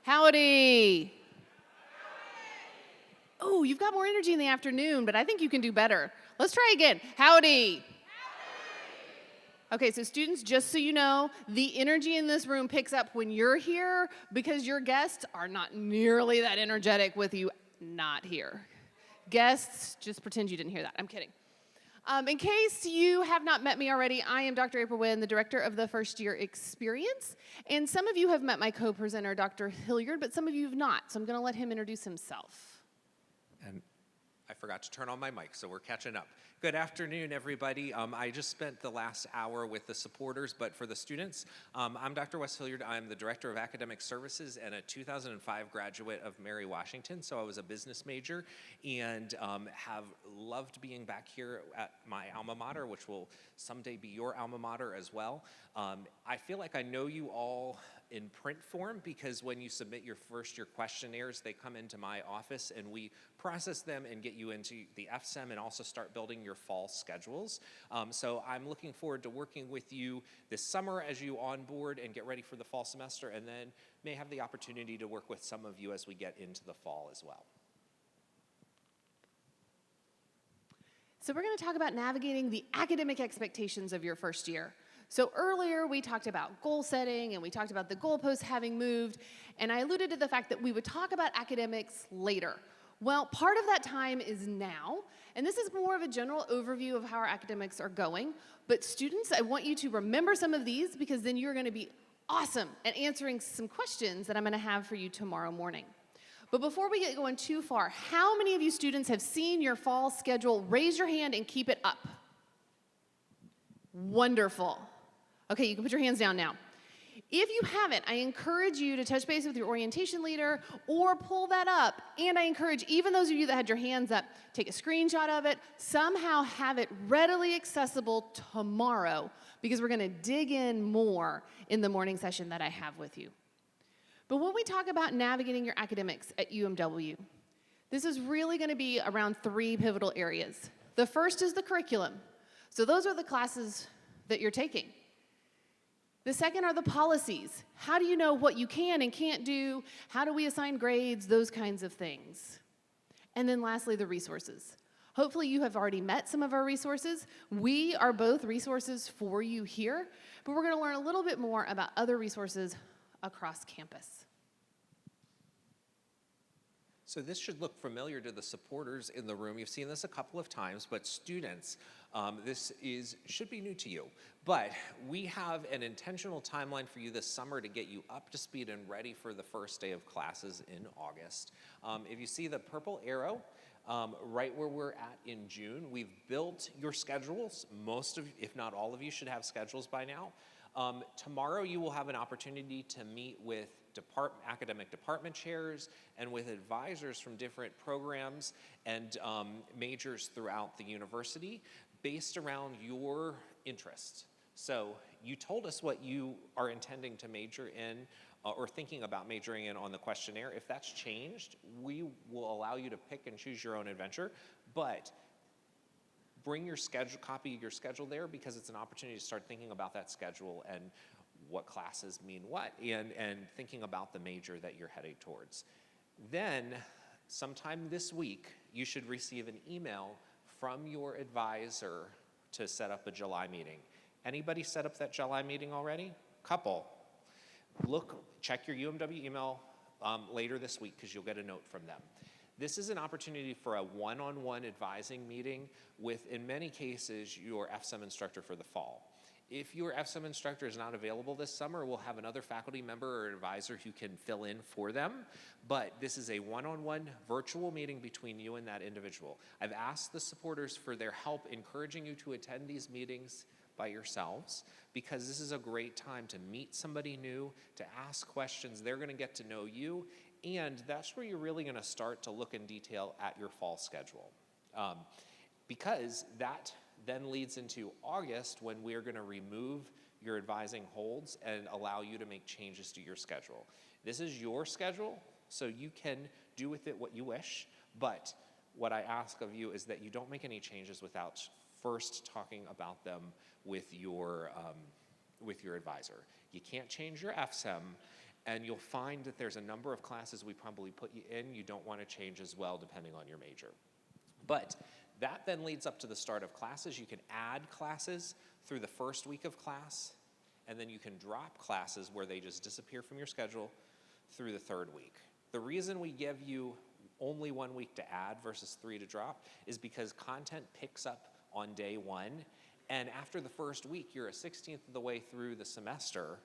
Howdy. Oh, you've got more energy in the afternoon, but I think you can do better. Let's try again. Howdy. Okay, so students, just so you know, the energy in this room picks up when you're here because your guests are not nearly that energetic with you not here. Guests, just pretend you didn't hear that. I'm kidding. In case you have not met me already, I am Dr. April Wynn, the director of the First Year Experience. And some of you have met my co-presenter, Dr. Hilliard, but some of you have not. So I'm going to let him introduce himself. And I forgot to turn on my mic, so we're catching up. Good afternoon, everybody. I just spent the last hour with the supporters, but for the students, I'm Dr. Wes Hilliard. I'm the Director of Academic Services and a 2005 graduate of Mary Washington, so I was a business major and have loved being back here at my alma mater, which will someday be your alma mater as well. I feel like I know you all in print form because when you submit your first year questionnaires, they come into my office and we process them and get you into the FSEM and also start building your fall schedules. So I'm looking forward to working with you this summer as you onboard and get ready for the fall semester, and then may have the opportunity to work with some of you as we get into the fall as well. So we're going to talk about navigating the academic expectations of your first year. So earlier we talked about goal setting and we talked about the goalposts having moved, and I alluded to the fact that we would talk about academics later. Well, part of that time is now, and this is more of a general overview of how our academics are going. But students, I want you to remember some of these because then you're going to be awesome at answering some questions that I'm going to have for you tomorrow morning. But before we get going too far, how many of you students have seen your fall schedule? Raise your hand and keep it up. Wonderful. Okay, you can put your hands down now. If you haven't, I encourage you to touch base with your orientation leader or pull that up. And I encourage even those of you that had your hands up, take a screenshot of it, somehow have it readily accessible tomorrow because we're going to dig in more in the morning session that I have with you. But when we talk about navigating your academics at UMW, this is really going to be around 3 pivotal areas. The first is the curriculum. So those are the classes that you're taking. The second are the policies. How do you know what you can and can't do? How do we assign grades? Those kinds of things. And then lastly, the resources. Hopefully you have already met some of our resources. We are both resources for you here, but we're going to learn a little bit more about other resources across campus. So this should look familiar to the supporters in the room. You've seen this a couple of times, but students, this should be new to you. But we have an intentional timeline for you this summer to get you up to speed and ready for the first day of classes in August. If you see the purple arrow, right where we're at in June, we've built your schedules. Most of, if not all of you, should have schedules by now. Tomorrow you will have an opportunity to meet with academic department chairs and with advisors from different programs and majors throughout the university based around your interests. So you told us what you are intending to major in or thinking about majoring in on the questionnaire. If that's changed, we will allow you to pick and choose your own adventure, but bring your schedule, copy your schedule there because it's an opportunity to start thinking about that schedule and what classes mean what, and thinking about the major that you're heading towards. Then, sometime this week, you should receive an email from your advisor to set up a July meeting. Anybody set up that July meeting already? Couple. Check your UMW email later this week because you'll get a note from them. This is an opportunity for a one-on-one advising meeting with, in many cases, your FSEM instructor for the fall. If your FSEM instructor is not available this summer, we'll have another faculty member or advisor who can fill in for them. But this is a one-on-one virtual meeting between you and that individual. I've asked the supporters for their help encouraging you to attend these meetings by yourselves because this is a great time to meet somebody new, to ask questions. They're going to get to know you, and that's where you're really going to start to look in detail at your fall schedule. Because that then leads into August when we're going to remove your advising holds and allow you to make changes to your schedule. This is your schedule, so you can do with it what you wish, but what I ask of you is that you don't make any changes without first talking about them with your advisor. You can't change your FSEM And you'll find that there's a number of classes we probably put you in you don't want to change as well depending on your major. But that then leads up to the start of classes. You can add classes through the first week of class, and then you can drop classes where they just disappear from your schedule through the third week. The reason we give you only 1 week to add versus 3 to drop is because content picks up on day 1, and after the first week, you're a 16th of the way through the semester,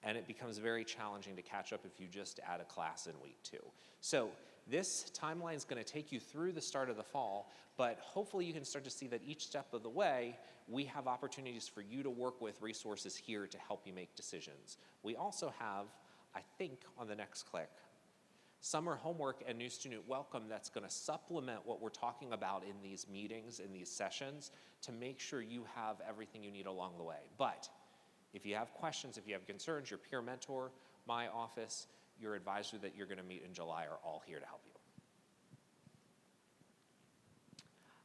and it becomes very challenging to catch up if you just add a class in week 2. So this timeline is going to take you through the start of the fall, but hopefully you can start to see that each step of the way, we have opportunities for you to work with resources here to help you make decisions. We also have, I think on the next click, summer homework and new student welcome that's going to supplement what we're talking about in these meetings, in these sessions, to make sure you have everything you need along the way. But if you have questions, if you have concerns, your peer mentor, my office, your advisor that you're going to meet in July are all here to help you.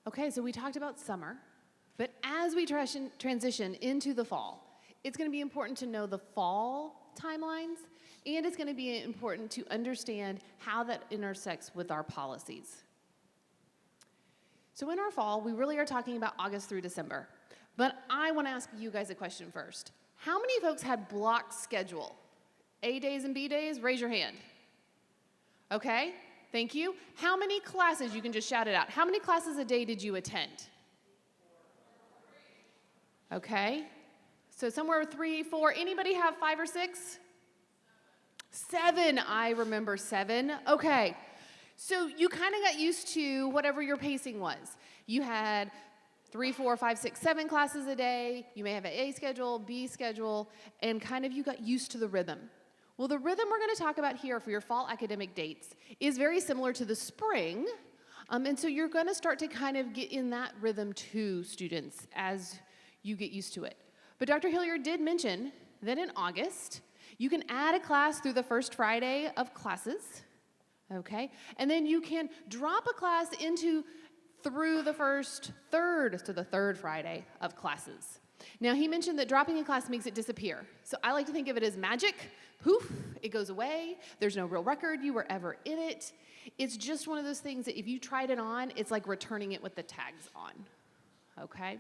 Okay, so we talked about summer, but as we transition into the fall, it's going to be important to know the fall timelines, and it's going to be important to understand how that intersects with our policies. So in our fall, we really are talking about August through December, but I want to ask you guys a question first. How many folks had block schedule? A days and B days? Raise your hand. Okay, thank you. How many classes? You can just shout it out. How many classes a day did you attend? Okay, so somewhere 3, 4. Anybody have 5 or 6? 7, I remember 7. Okay, so you kind of got used to whatever your pacing was. You had 3, 4, 5, 6, 7 classes a day. You may have an A schedule, B schedule, and kind of you got used to the rhythm. Well, the rhythm we're going to talk about here for your fall academic dates is very similar to the spring, and so you're going to start to kind of get in that rhythm too, students, as you get used to it. But Dr. Hilliard did mention that in August, you can add a class through the first Friday of classes, okay? And then you can drop a class through the third Friday of classes. Now, he mentioned that dropping a class makes it disappear. So I like to think of it as magic. Poof, it goes away. There's no real record you were ever in it. It's just one of those things that if you tried it on, it's like returning it with the tags on, okay?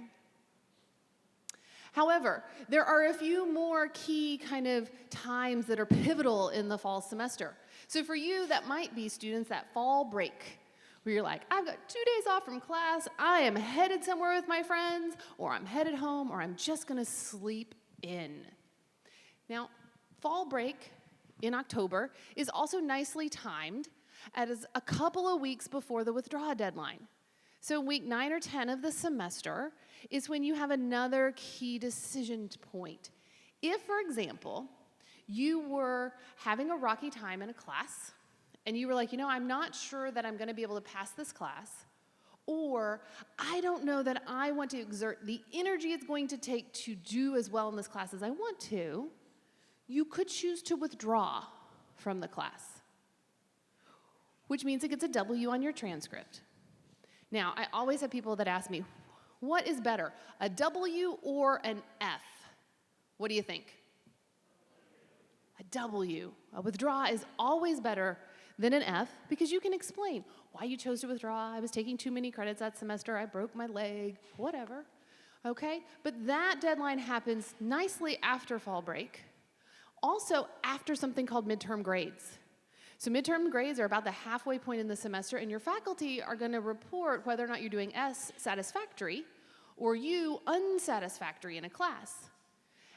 However, there are a few more key kind of times that are pivotal in the fall semester. So for you, that might be students that fall break, where you're like, I've got 2 days off from class, I am headed somewhere with my friends, or I'm headed home, or I'm just gonna sleep in. Now, fall break in October is also nicely timed as a couple of weeks before the withdraw deadline. So week 9 or 10 of the semester is when you have another key decision point. If, for example, you were having a rocky time in a class, and you were like, I'm not sure that I'm going to be able to pass this class, or I don't know that I want to exert the energy it's going to take to do as well in this class as I want to, you could choose to withdraw from the class, which means it gets a W on your transcript. Now, I always have people that ask me, what is better, a W or an F? What do you think? A W. A withdraw is always better than an F because you can explain why you chose to withdraw. I was taking too many credits that semester. I broke my leg, whatever. Okay? But that deadline happens nicely after fall break. Also after something called midterm grades. So midterm grades are about the halfway point in the semester, and your faculty are going to report whether or not you're doing S, satisfactory, or U, unsatisfactory in a class.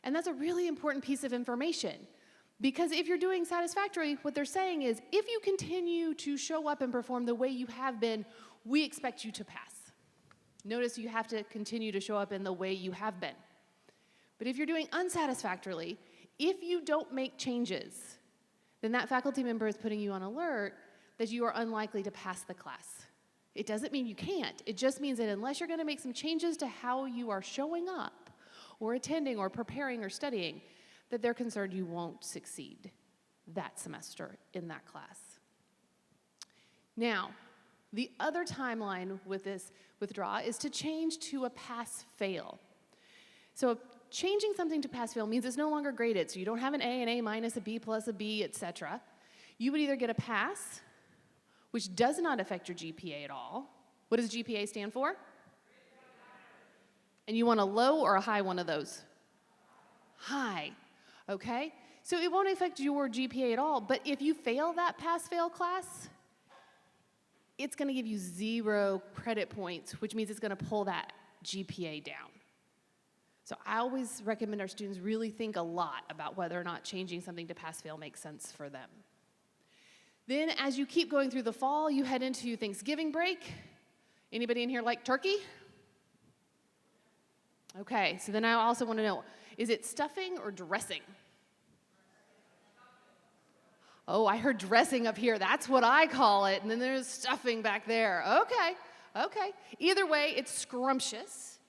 And that's a really important piece of information, because if you're doing satisfactory, what they're saying is, if you continue to show up and perform the way you have been, we expect you to pass. Notice you have to continue to show up in the way you have been. But if you're doing unsatisfactorily, if you don't make changes, then that faculty member is putting you on alert that you are unlikely to pass the class. It doesn't mean you can't. It just means that unless you're going to make some changes to how you are showing up or attending or preparing or studying, that they're concerned you won't succeed that semester in that class. Now, the other timeline with this withdraw is to change to a pass-fail. So changing something to pass-fail means it's no longer graded. So you don't have an A, an A minus, a B plus, a B, etc. You would either get a pass, which does not affect your GPA at all. What does GPA stand for? And you want a low or a high one of those? High, okay? So it won't affect your GPA at all, but if you fail that pass-fail class, it's gonna give you 0 credit points, which means it's gonna pull that GPA down. So I always recommend our students really think a lot about whether or not changing something to pass-fail makes sense for them. Then as you keep going through the fall, you head into Thanksgiving break. Anybody in here like turkey? Okay, so then I also want to know, is it stuffing or dressing? Oh, I heard dressing up here. That's what I call it. And then there's stuffing back there. Okay. Either way, it's scrumptious.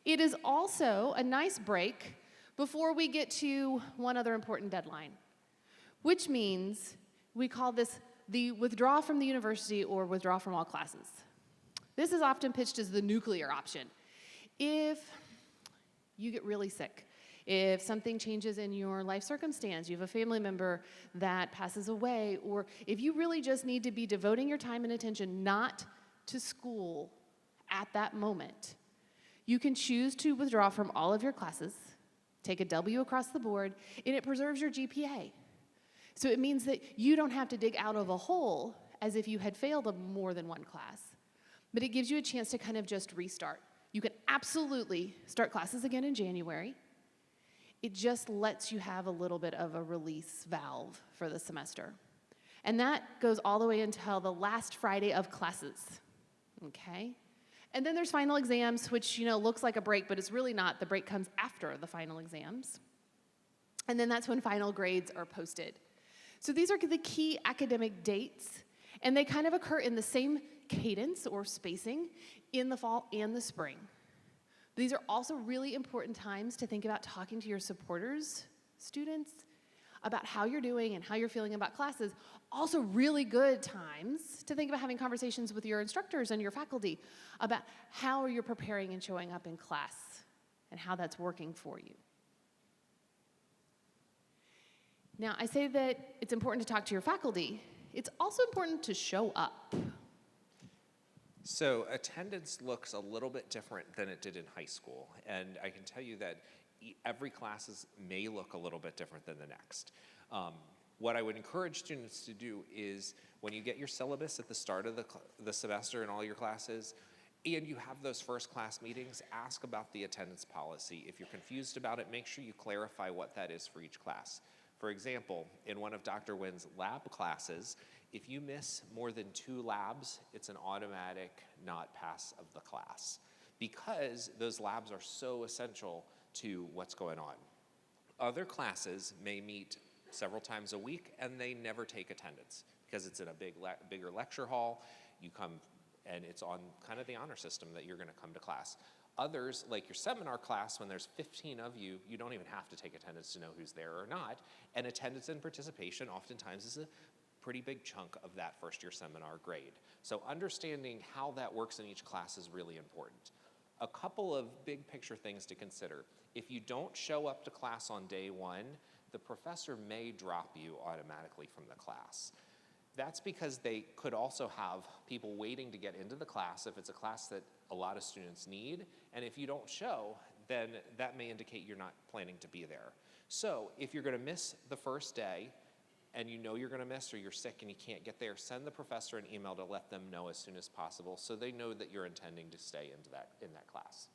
It is also a nice break before we get to one other important deadline, which means we call this the withdraw from the university or withdraw from all classes. This is often pitched as the nuclear option. If you get really sick, if something changes in your life circumstance, you have a family member that passes away, or if you really just need to be devoting your time and attention not to school at that moment, you can choose to withdraw from all of your classes, take a W across the board, and it preserves your GPA. So it means that you don't have to dig out of a hole as if you had failed more than one class, but it gives you a chance to kind of just restart. You can absolutely start classes again in January. It just lets you have a little bit of a release valve for the semester. And that goes all the way until the last Friday of classes, okay? And then there's final exams, which, looks like a break, but it's really not. The break comes after the final exams. And then that's when final grades are posted. So these are the key academic dates, and they kind of occur in the same cadence or spacing in the fall and the spring. These are also really important times to think about talking to your supporters, students, about how you're doing and how you're feeling about classes. Also really good times to think about having conversations with your instructors and your faculty about how you're preparing and showing up in class and how that's working for you. Now, I say that it's important to talk to your faculty. It's also important to show up. So attendance looks a little bit different than it did in high school, and I can tell you that every class may look a little bit different than the next. What I would encourage students to do is when you get your syllabus at the start of the semester in all your classes, and you have those first class meetings, ask about the attendance policy. If you're confused about it, make sure you clarify what that is for each class. For example, in one of Dr. Wynn's lab classes, if you miss more than 2 labs, it's an automatic not pass of the class because those labs are so essential to what's going on. Other classes may meet several times a week and they never take attendance because it's in a bigger lecture hall. You come and it's on kind of the honor system that you're going to come to class. Others, like your seminar class, when there's 15 of you, you don't even have to take attendance to know who's there or not. And attendance and participation oftentimes is a pretty big chunk of that first year seminar grade. So understanding how that works in each class is really important. A couple of big picture things to consider. If you don't show up to class on day 1, the professor may drop you automatically from the class. That's because they could also have people waiting to get into the class if it's a class that a lot of students need, and if you don't show, then that may indicate you're not planning to be there. So if you're going to miss the first day, and you know you're going to miss or you're sick and you can't get there, send the professor an email to let them know as soon as possible so they know that you're intending to stay in that class.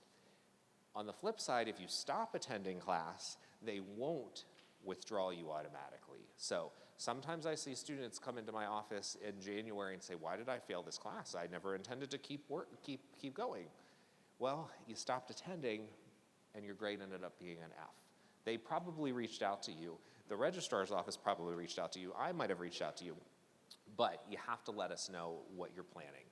On the flip side, if you stop attending class, they won't withdraw you automatically. So sometimes I see students come into my office in January and say, why did I fail this class? I never intended to keep going. Well, you stopped attending and your grade ended up being an F. They probably reached out to you. The registrar's office probably reached out to you. I might have reached out to you. But you have to let us know what you're planning.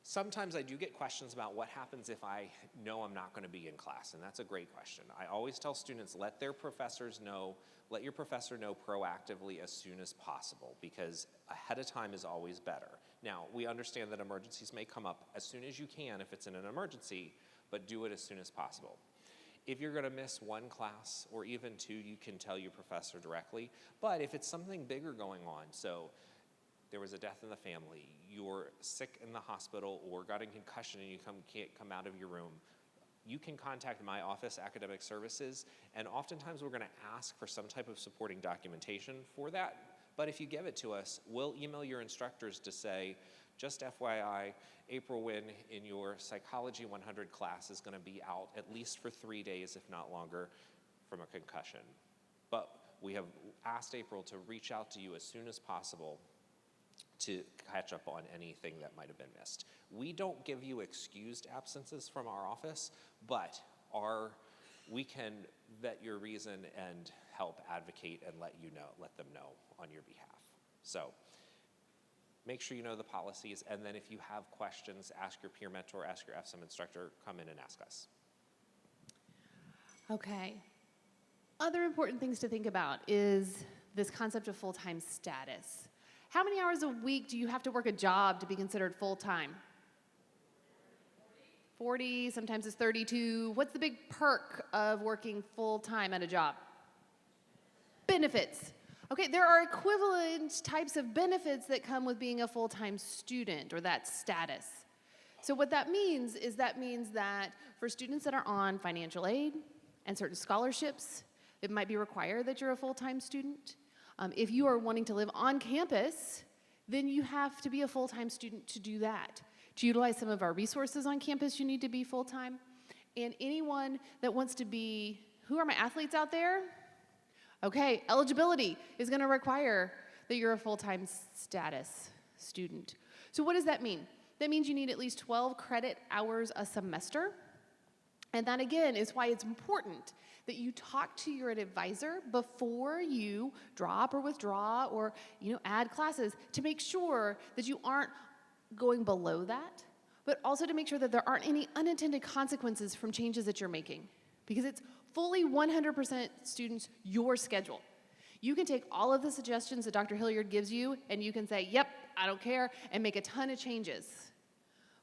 Sometimes I do get questions about what happens if I know I'm not going to be in class, and that's a great question. I always tell students, let your professor know proactively as soon as possible, because ahead of time is always better. Now, we understand that emergencies may come up as soon as you can if it's in an emergency, but do it as soon as possible. If you're gonna miss one class or even two, you can tell your professor directly. But if it's something bigger going on, so there was a death in the family, you're sick in the hospital or got a concussion and you can't come out of your room, you can contact my office, Academic Services, and oftentimes we're gonna ask for some type of supporting documentation for that. But if you give it to us, we'll email your instructors to say, just FYI, April Wynn in your Psychology 100 class is gonna be out at least for 3 days, if not longer, from a concussion. But we have asked April to reach out to you as soon as possible to catch up on anything that might have been missed. We don't give you excused absences from our office, but we can vet your reason and help advocate and let them know on your behalf. So make sure you know the policies, and then if you have questions, ask your peer mentor, ask your FSIM instructor, come in and ask us. Okay. Other important things to think about is this concept of full-time status. How many hours a week do you have to work a job to be considered full-time? 40, sometimes it's 32. What's the big perk of working full-time at a job? Benefits. Okay, there are equivalent types of benefits that come with being a full-time student or that status. So what that means is that for students that are on financial aid and certain scholarships, it might be required that you're a full-time student. If you are wanting to live on campus, then you have to be a full-time student to do that. To utilize some of our resources on campus, you need to be full-time. And anyone that wants to be, who are my athletes out there? Okay, eligibility is gonna require that you're a full-time status student. So what does that mean? That means you need at least 12 credit hours a semester. And that again is why it's important that you talk to your advisor before you drop or withdraw or add classes to make sure that you aren't going below that, but also to make sure that there aren't any unintended consequences from changes that you're making. Because it's fully 100% students, your schedule. You can take all of the suggestions that Dr. Hilliard gives you and you can say, yep, I don't care, and make a ton of changes.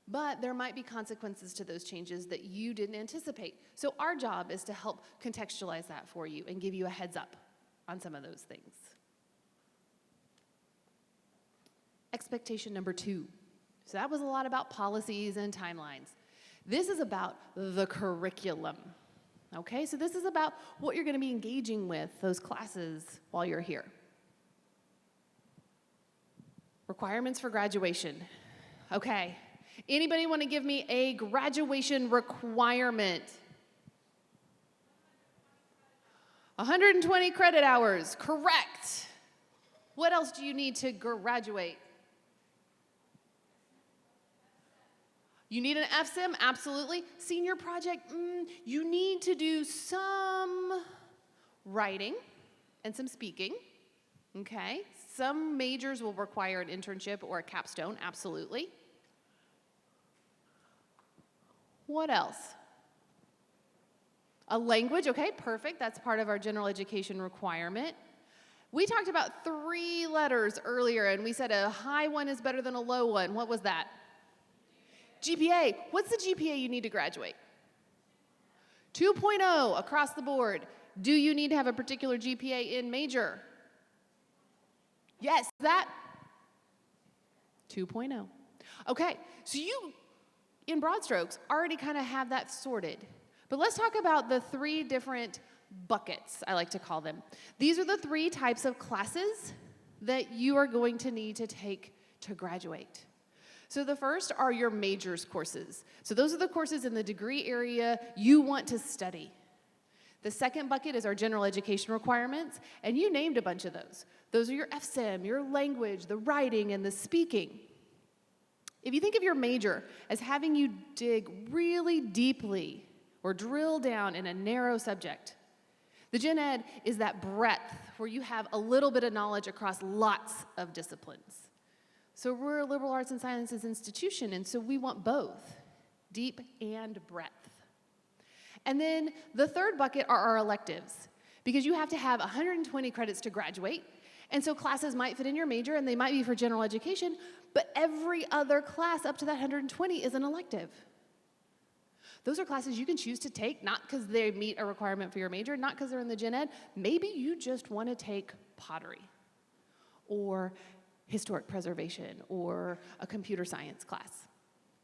But there might be consequences to those changes that you didn't anticipate. So our job is to help contextualize that for you and give you a heads up on some of those things. Expectation number 2. So that was a lot about policies and timelines. This is about the curriculum. Okay, so this is about what you're going to be engaging with those classes while you're here. Requirements for graduation. Okay. Anybody want to give me a graduation requirement? 120 credit hours, correct. What else do you need to graduate? You need an FSIM, absolutely. Senior project, you need to do some writing and some speaking, okay? Some majors will require an internship or a capstone, absolutely. What else? A language, okay, perfect. That's part of our general education requirement. We talked about 3 letters earlier, and we said a high one is better than a low one. What was that? GPA. What's the GPA you need to graduate? 2.0 across the board. Do you need to have a particular GPA in major? Yes, that? 2.0. Okay, so you, in broad strokes, already kind of have that sorted. But let's talk about the 3 different buckets, I like to call them. These are the 3 types of classes that you are going to need to take to graduate. So the first are your majors courses. So those are the courses in the degree area you want to study. The second bucket is our general education requirements, and you named a bunch of those. Those are your FSIM, your language, the writing, and the speaking. If you think of your major as having you dig really deeply or drill down in a narrow subject, the gen ed is that breadth where you have a little bit of knowledge across lots of disciplines. So we're a liberal arts and sciences institution, and so we want both, deep and breadth. And then the third bucket are our electives, because you have to have 120 credits to graduate, and so classes might fit in your major, and they might be for general education, but every other class up to that 120 is an elective. Those are classes you can choose to take, not because they meet a requirement for your major, not because they're in the gen ed. Maybe you just want to take pottery or historic preservation or a computer science class.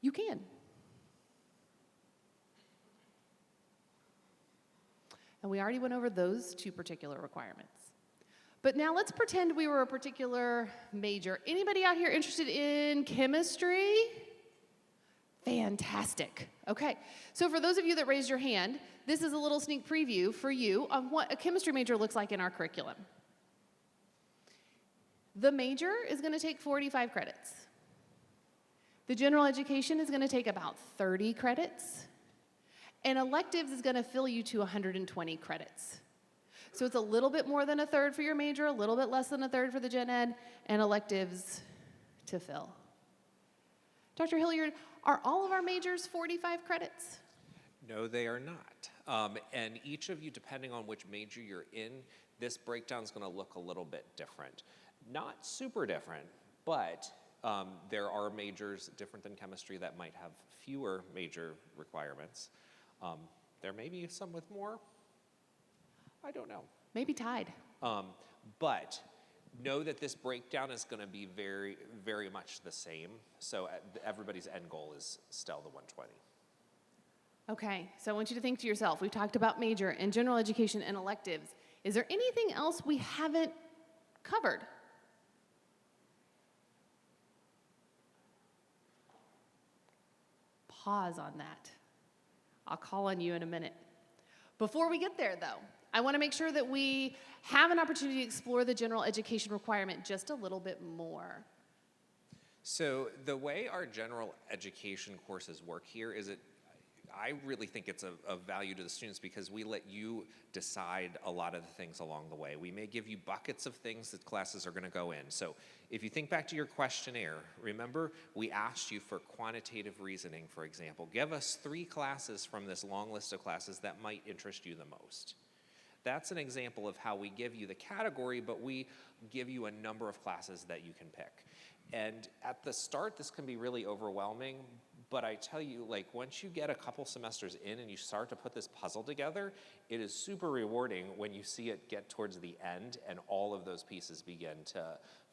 You can. And we already went over those two particular requirements. But now let's pretend we were a particular major. Anybody out here interested in chemistry? Fantastic. Okay, so for those of you that raised your hand, this is a little sneak preview for you of what a chemistry major looks like in our curriculum. The major is going to take 45 credits. The general education is going to take about 30 credits. And electives is going to fill you to 120 credits. So it's a little bit more than a third for your major, a little bit less than a third for the gen ed, and electives to fill. Dr. Hilliard, are all of our majors 45 credits? No, they are not. And each of you, depending on which major you're in, this breakdown is going to look a little bit different. Not super different, but there are majors different than chemistry that might have fewer major requirements. There may be some with more. I don't know. Maybe tied. But know that this breakdown is going to be very, very much the same. So everybody's end goal is still the 120. Okay, so I want you to think to yourself, we've talked about major and general education and electives. Is there anything else we haven't covered? Pause on that. I'll call on you in a minute. Before we get there, though, I want to make sure that we have an opportunity to explore the general education requirement just a little bit more. So the way our general education courses work here is I really think it's of value to the students because we let you decide a lot of the things along the way. We may give you buckets of things that classes are going to go in. So if you think back to your questionnaire, remember we asked you for quantitative reasoning, for example. Give us 3 classes from this long list of classes that might interest you the most. That's an example of how we give you the category, but we give you a number of classes that you can pick. And at the start, this can be really overwhelming, but I tell you, like, once you get a couple semesters in and you start to put this puzzle together, it is super rewarding when you see it get towards the end and all of those pieces begin to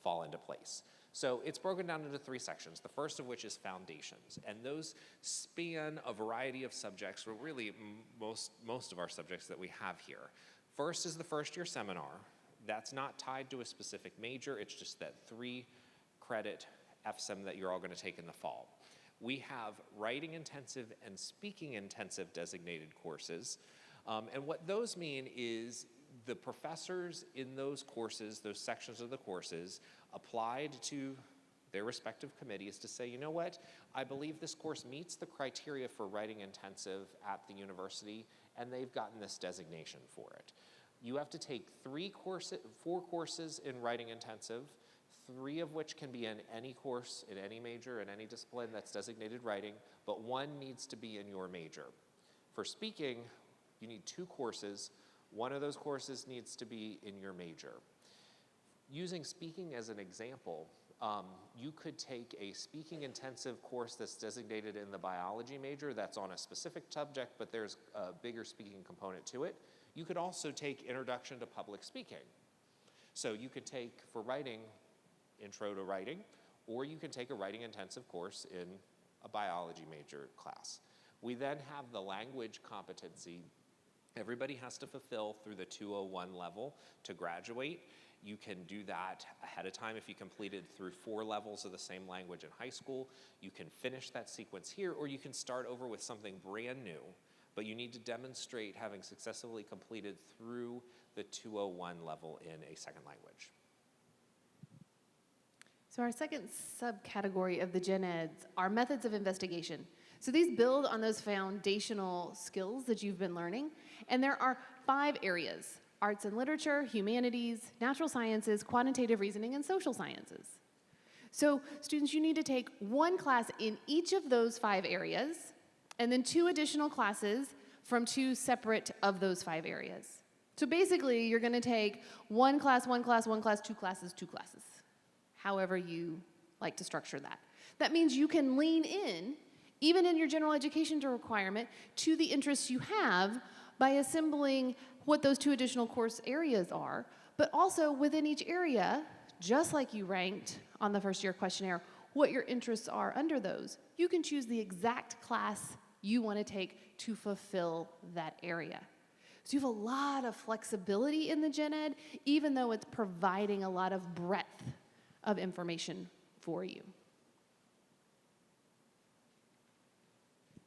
fall into place. So it's broken down into 3 sections, the first of which is foundations. And those span a variety of subjects, or really most of our subjects that we have here. First is the first year seminar. That's not tied to a specific major, it's just that 3-credit FSEM that you're all going to take in the fall. We have writing intensive and speaking intensive designated courses. And what those mean is the professors in those courses, those sections of the courses, applied to their respective committees to say, you know what, I believe this course meets the criteria for writing intensive at the university, and they've gotten this designation for it. You have to take 4 courses in writing intensive, 3 of which can be in any course, in any major, in any discipline that's designated writing, but 1 needs to be in your major. For speaking, you need 2 courses. 1 of those courses needs to be in your major. Using speaking as an example, you could take a speaking intensive course that's designated in the biology major that's on a specific subject, but there's a bigger speaking component to it. You could also take Introduction to Public Speaking. So you could take, for writing, Intro to Writing, or you can take a writing intensive course in a biology major class. We then have the language competency. Everybody has to fulfill through the 201 level to graduate. You can do that ahead of time if you completed through 4 levels of the same language in high school. You can finish that sequence here, or you can start over with something brand new, but you need to demonstrate having successfully completed through the 201 level in a second language. So our second subcategory of the gen eds are methods of investigation. So these build on those foundational skills that you've been learning, and there are 5 areas: arts and literature, humanities, natural sciences, quantitative reasoning, and social sciences. So students, you need to take 1 class in each of those 5 areas, and then 2 additional classes from 2 separate of those 5 areas. So basically, you're going to take 1 class, 1 class, 1 class, 2 classes, 2 classes, however you like to structure that. That means you can lean in even in your general education requirement, to the interests you have by assembling what those 2 additional course areas are, but also within each area, just like you ranked on the first year questionnaire, what your interests are under those. You can choose the exact class you want to take to fulfill that area. So you have a lot of flexibility in the gen ed, even though it's providing a lot of breadth of information for you.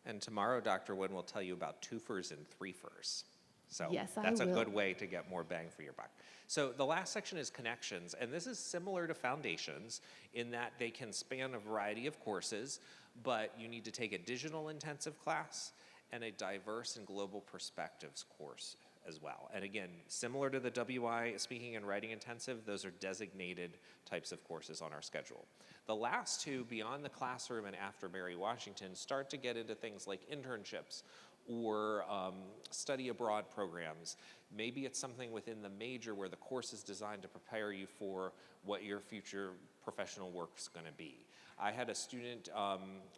And tomorrow, Dr. Wood will tell you about twofers and threefers. So Yes, I that's a will. good way to get more bang for your buck. So the last section is connections, and this is similar to foundations in that they can span a variety of courses, but you need to take a digital intensive class and a diverse and global perspectives course as well. And again, similar to the WI speaking and writing intensive, those are designated types of courses on our schedule. The last 2, beyond the classroom and after Mary Washington, start to get into things like internships or study abroad programs. Maybe it's something within the major where the course is designed to prepare you for what your future professional work's gonna be. I had a student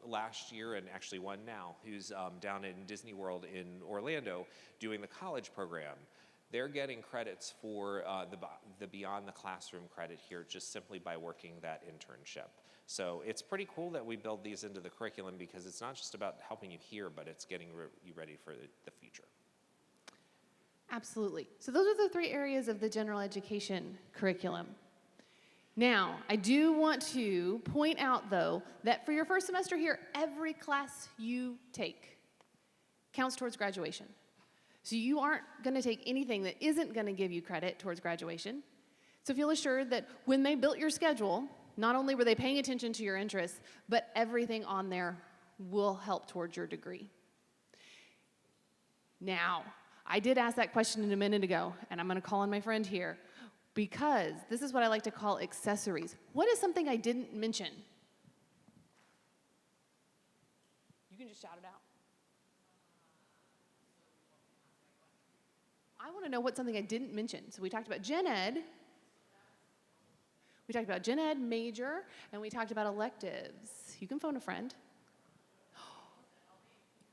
last year, and actually one now, who's down in Disney World in Orlando doing the college program. They're getting credits for the beyond the classroom credit here just simply by working that internship. So it's pretty cool that we build these into the curriculum because it's not just about helping you here, but it's getting you ready for the future. Absolutely. So those are the 3 areas of the general education curriculum. Now, I do want to point out, though, that for your first semester here, every class you take counts towards graduation. So you aren't going to take anything that isn't going to give you credit towards graduation. So feel assured that when they built your schedule, not only were they paying attention to your interests, but everything on there will help towards your degree. Now, I did ask that question a minute ago, and I'm going to call on my friend here, because this is what I like to call accessories. What is something I didn't mention? You can just shout it out. I want to know what something I didn't mention. So we talked about gen ed. We talked about gen ed major, and we talked about electives. You can phone a friend.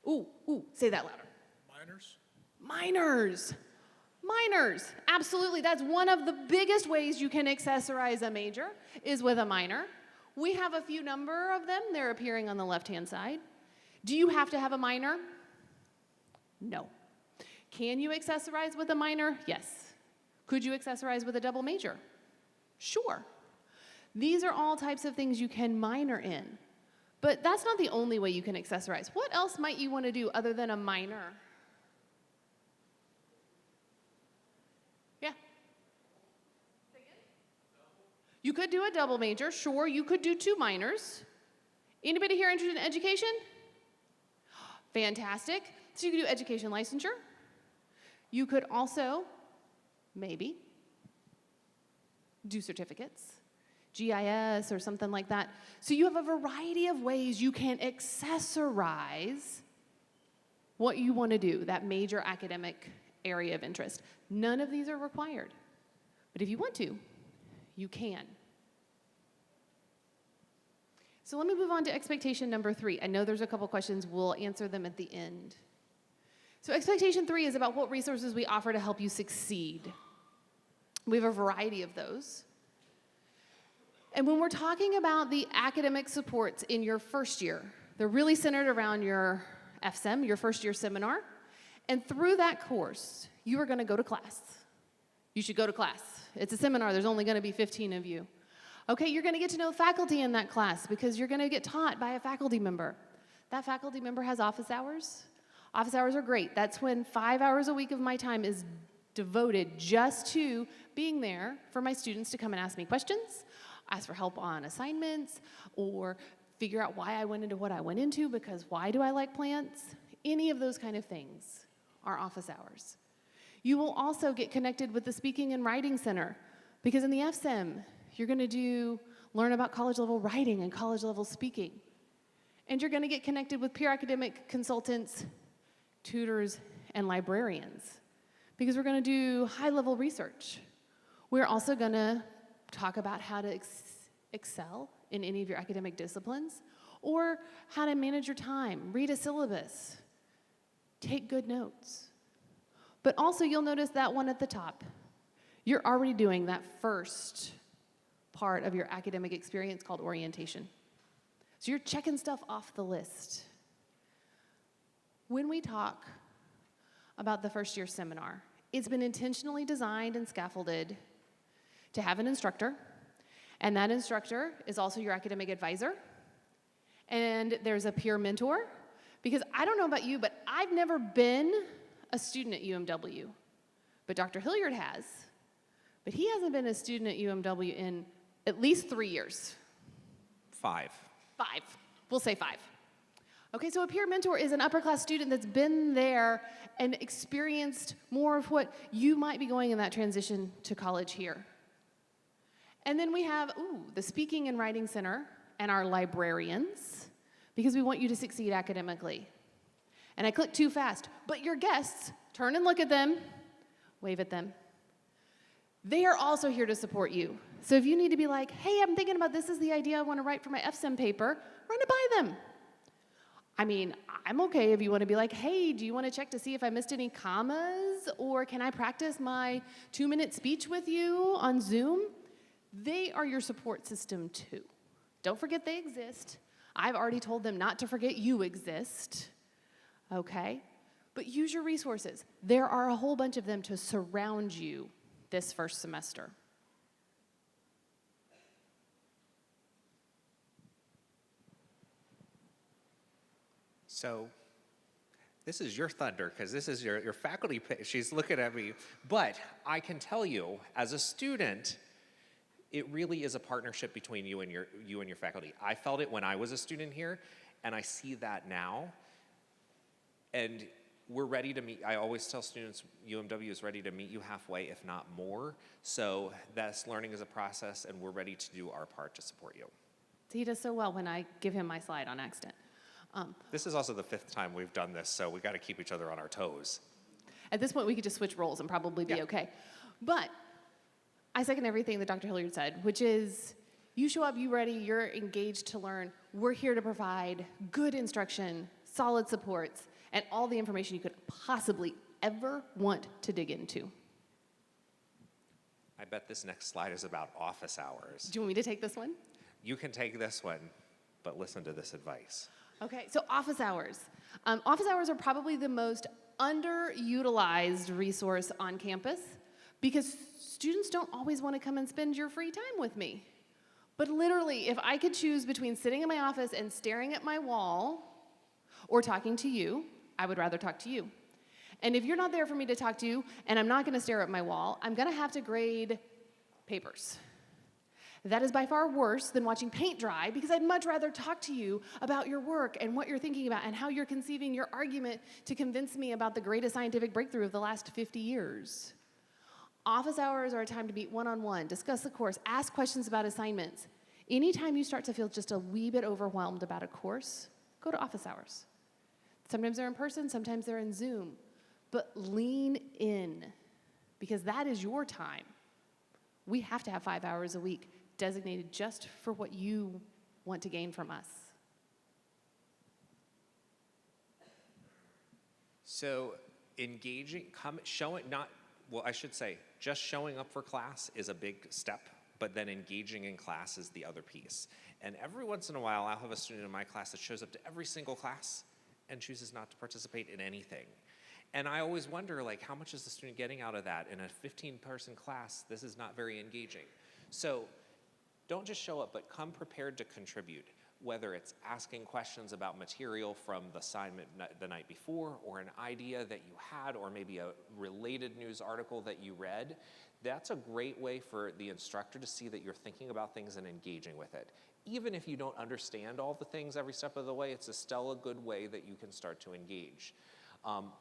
Ooh, say that louder. Minors. Minors, absolutely. That's one of the biggest ways you can accessorize a major is with a minor. We have a few number of them. They're appearing on the left-hand side. Do you have to have a minor? No. Can you accessorize with a minor? Yes. Could you accessorize with a double major? Sure. These are all types of things you can minor in. But that's not the only way you can accessorize. What else might you want to do other than a minor? Yeah. You could do a double major. Sure, you could do 2 minors. Anybody here interested in education? Fantastic. So you could do education licensure. You could also, maybe, do certificates, GIS or something like that. So you have a variety of ways you can accessorize what you want to do, that major academic area of interest. None of these are required. But if you want to, you can. So let me move on to expectation number 3. I know there's a couple questions. We'll answer them at the end. So expectation 3 is about what resources we offer to help you succeed. We have a variety of those. And when we're talking about the academic supports in your first year, they're really centered around your FSEM, your first year seminar. And through that course, you are going to go to class. You should go to class. It's a seminar. There's only going to be 15 of you. Okay, you're going to get to know faculty in that class because you're going to get taught by a faculty member. That faculty member has office hours. Office hours are great. That's when 5 hours a week of my time is devoted just to being there for my students to come and ask me questions, ask for help on assignments, or figure out why I went into what I went into, because why do I like plants? Any of those kind of things are office hours. You will also get connected with the Speaking and Writing Center, because in the FSEM, you're going to learn about college-level writing and college-level speaking. And you're going to get connected with peer academic consultants, tutors, and librarians, because we're going to do high-level research. We're also going to talk about how to excel in any of your academic disciplines, or how to manage your time, read a syllabus, take good notes. But also, you'll notice that one at the top. You're already doing that first part of your academic experience called orientation. So you're checking stuff off the list. When we talk about the first year seminar, it's been intentionally designed and scaffolded to have an instructor, and that instructor is also your academic advisor, and there's a peer mentor, because I don't know about you, but I've never been a student at UMW, but Dr. Hilliard has, but he hasn't been a student at UMW in at least 3 years. 5. 5. We'll say 5. Okay, so a peer mentor is an upper class student that's been there and experienced more of what you might be going in that transition to college here. And then we have, the Speaking and Writing Center and our librarians, because we want you to succeed academically. And I clicked too fast, but your guests, turn and look at them, wave at them. They are also here to support you. So if you need to be like, hey, I'm thinking about this is the idea I want to write for my FSEM paper, run it by them. I mean, I'm okay if you want to be like, hey, do you want to check to see if I missed any commas? Or can I practice my 2-minute speech with you on Zoom? They are your support system too. Don't forget they exist. I've already told them not to forget you exist. Okay? But use your resources. There are a whole bunch of them to surround you this first semester. So this is your thunder, because this is your faculty. She's looking at me. But I can tell you, as a student, it really is a partnership between you and your faculty. I felt it when I was a student here, and I see that now. And we're ready to meet. I always tell students, UMW is ready to meet you halfway, if not more. So that's learning is a process, and we're ready to do our part to support you. He does so well when I give him my slide on accident. This is also the 5th time we've done this, so we got to keep each other on our toes. At this point, we could just switch roles and probably be okay. But I second everything that Dr. Hilliard said, which is you show up, you ready, you're engaged to learn. We're here to provide good instruction, solid supports, and all the information you could possibly ever want to dig into. I bet this next slide is about office hours. Do you want me to take this one? You can take this one, but listen to this advice. Okay, so office hours. Office hours are probably the most underutilized resource on campus because students don't always want to come and spend your free time with me. But literally, if I could choose between sitting in my office and staring at my wall or talking to you, I would rather talk to you. And if you're not there for me to talk to you and I'm not going to stare at my wall, I'm going to have to grade papers. That is by far worse than watching paint dry because I'd much rather talk to you about your work and what you're thinking about and how you're conceiving your argument to convince me about the greatest scientific breakthrough of the last 50 years. Office hours are a time to meet one-on-one, discuss the course, ask questions about assignments. Anytime you start to feel just a wee bit overwhelmed about a course, go to office hours. Sometimes they're in person, sometimes they're in Zoom. But lean in because that is your time. We have to have 5 hours a week designated just for what you want to gain from us. So engaging, just showing up for class is a big step, but then engaging in class is the other piece. And every once in a while, I'll have a student in my class that shows up to every single class and chooses not to participate in anything. And I always wonder, how much is the student getting out of that? In a 15-person class, this is not very engaging. So don't just show up, but come prepared to contribute, whether it's asking questions about material from the assignment the night before, or an idea that you had, or maybe a related news article that you read. That's a great way for the instructor to see that you're thinking about things and engaging with it. Even if you don't understand all the things every step of the way, it's still a good way that you can start to engage.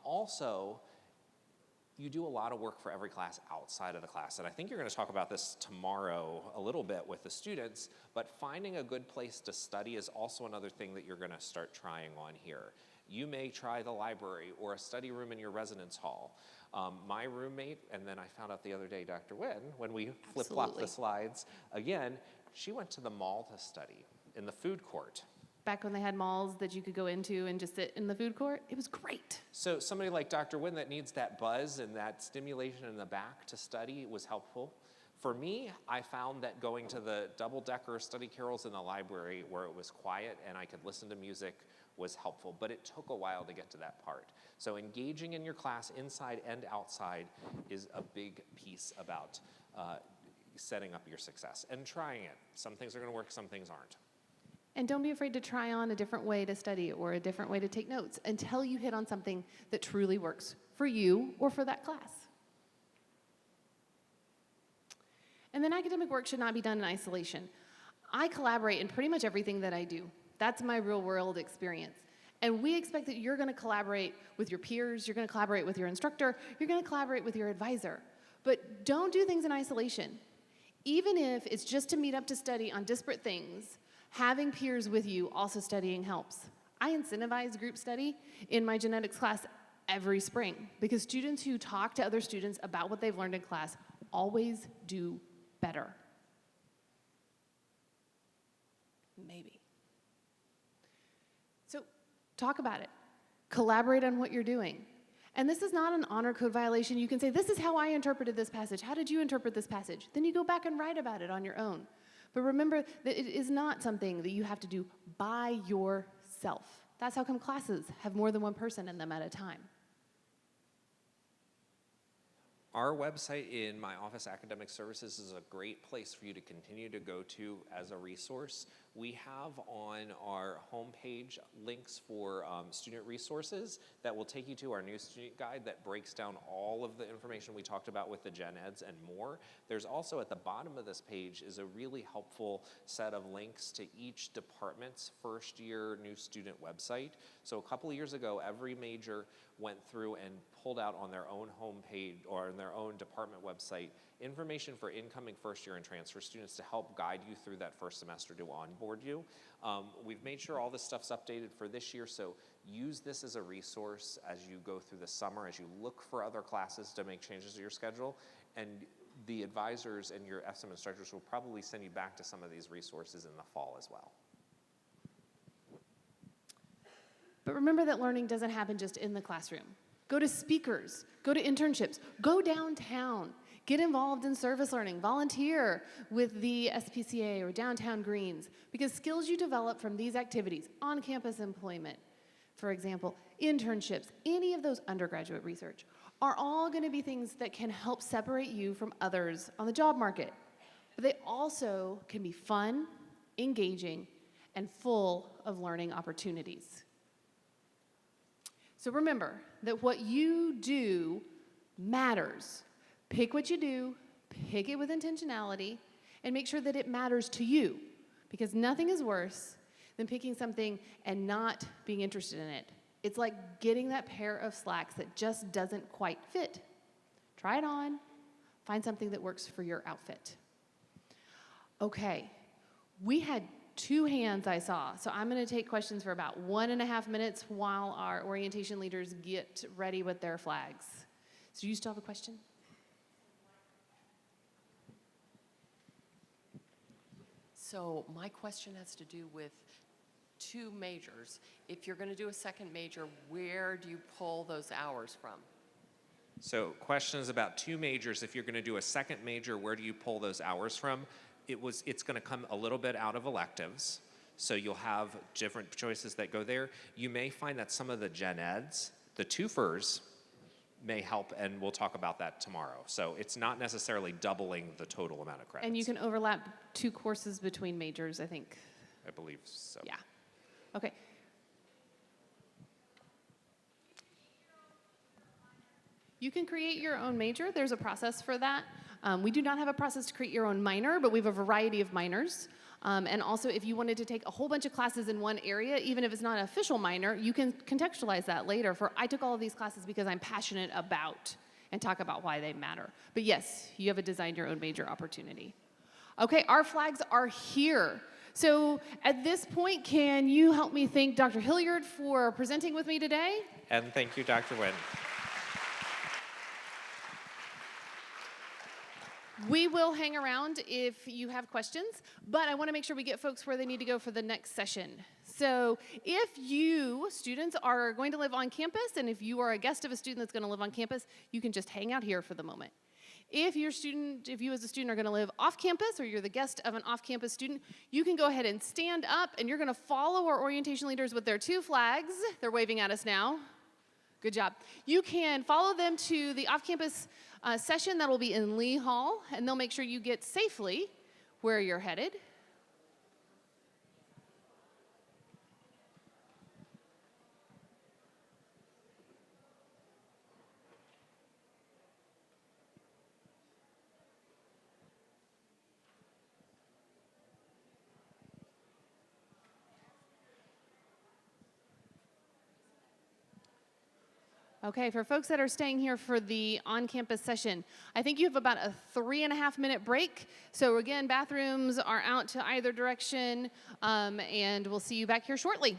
Also, you do a lot of work for every class outside of the class. And I think you're going to talk about this tomorrow a little bit with the students, but finding a good place to study is also another thing that you're going to start trying on here. You may try the library or a study room in your residence hall. My roommate, and then I found out the other day, Dr. Wynn, when we flip-flopped the slides, again, she went to the mall to study in the food court. back when they had malls that you could go into and just sit in the food court. It was great. So somebody like Dr. Wynn that needs that buzz and that stimulation in the back to study was helpful. For me, I found that going to the double-decker study carrels in the library where it was quiet and I could listen to music was helpful, but it took a while to get to that part. So engaging in your class inside and outside is a big piece about setting up your success and trying it. Some things are going to work, some things aren't. And don't be afraid to try on a different way to study or a different way to take notes until you hit on something that truly works for you or for that class. And then academic work should not be done in isolation. I collaborate in pretty much everything that I do. That's my real world experience. And we expect that you're going to collaborate with your peers, you're going to collaborate with your instructor, you're going to collaborate with your advisor. But don't do things in isolation. Even if it's just to meet up to study on disparate things, having peers with you also studying helps. I incentivize group study in my genetics class every spring because students who talk to other students about what they've learned in class always do better. Maybe. So talk about it. Collaborate on what you're doing. And this is not an honor code violation. You can say, this is how I interpreted this passage. How did you interpret this passage? Then you go back and write about it on your own. But remember that it is not something that you have to do by yourself. That's how come classes have more than one person in them at a time. Our website in my office, Academic Services, is a great place for you to continue to go to as a resource. We have on our homepage links for student resources that will take you to our new student guide that breaks down all of the information we talked about with the gen eds and more. There's also at the bottom of this page is a really helpful set of links to each department's first year new student website. So a couple of years ago, every major went through and pulled out on their own homepage or on their own department website information for incoming first year and transfer students to help guide you through that first semester to onboard you. We've made sure all this stuff's updated for this year, so use this as a resource as you go through the summer, as you look for other classes to make changes to your schedule, and the advisors and your FM instructors will probably send you back to some of these resources in the fall as well. But remember that learning doesn't happen just in the classroom. Go to speakers, go to internships, go downtown, get involved in service learning, volunteer with the SPCA or Downtown Greens, because skills you develop from these activities, on-campus employment, for example, internships, any of those undergraduate research, are all going to be things that can help separate you from others on the job market. But they also can be fun, engaging, and full of learning opportunities. So remember that what you do matters. Pick what you do, pick it with intentionality, and make sure that it matters to you, because nothing is worse than picking something and not being interested in it. It's like getting that pair of slacks that just doesn't quite fit. Try it on, find something that works for your outfit. Okay, we had 2 hands I saw, so I'm going to take questions for about 1.5 minutes while our orientation leaders get ready with their flags. So you still have a question? So my question has to do with 2 majors. If you're going to do a second major, where do you pull those hours from? So questions about 2 majors. If you're going to do a second major, where do you pull those hours from? It's going to come a little bit out of electives. So you'll have different choices that go there. You may find that some of the gen eds, the twofers, may help, and we'll talk about that tomorrow. So it's not necessarily doubling the total amount of credits. And you can overlap 2 courses between majors, I think. I believe so. Yeah. Okay. You can create your own major. There's a process for that. We do not have a process to create your own minor, but we have a variety of minors. And also, if you wanted to take a whole bunch of classes in one area, even if it's not an official minor, you can contextualize that later. I took all of these classes because I'm passionate about and talk about why they matter. But yes, you have a design your own major opportunity. Okay, our flags are here. So at this point, can you help me thank Dr. Hilliard for presenting with me today? And thank you, Dr. Wynn. We will hang around if you have questions, but I want to make sure we get folks where they need to go for the next session. So if you, students, are going to live on campus, and if you are a guest of a student that's going to live on campus, you can just hang out here for the moment. If you as a student are going to live off campus, or you're the guest of an off-campus student, you can go ahead and stand up, and you're going to follow our orientation leaders with their 2 flags. They're waving at us now. Good job. You can follow them to the off-campus session that will be in Lee Hall, and they'll make sure you get safely where you're headed. Okay, for folks that are staying here for the on-campus session, I think you have about a 3.5-minute break. So again, bathrooms are out to either direction, and we'll see you back here shortly.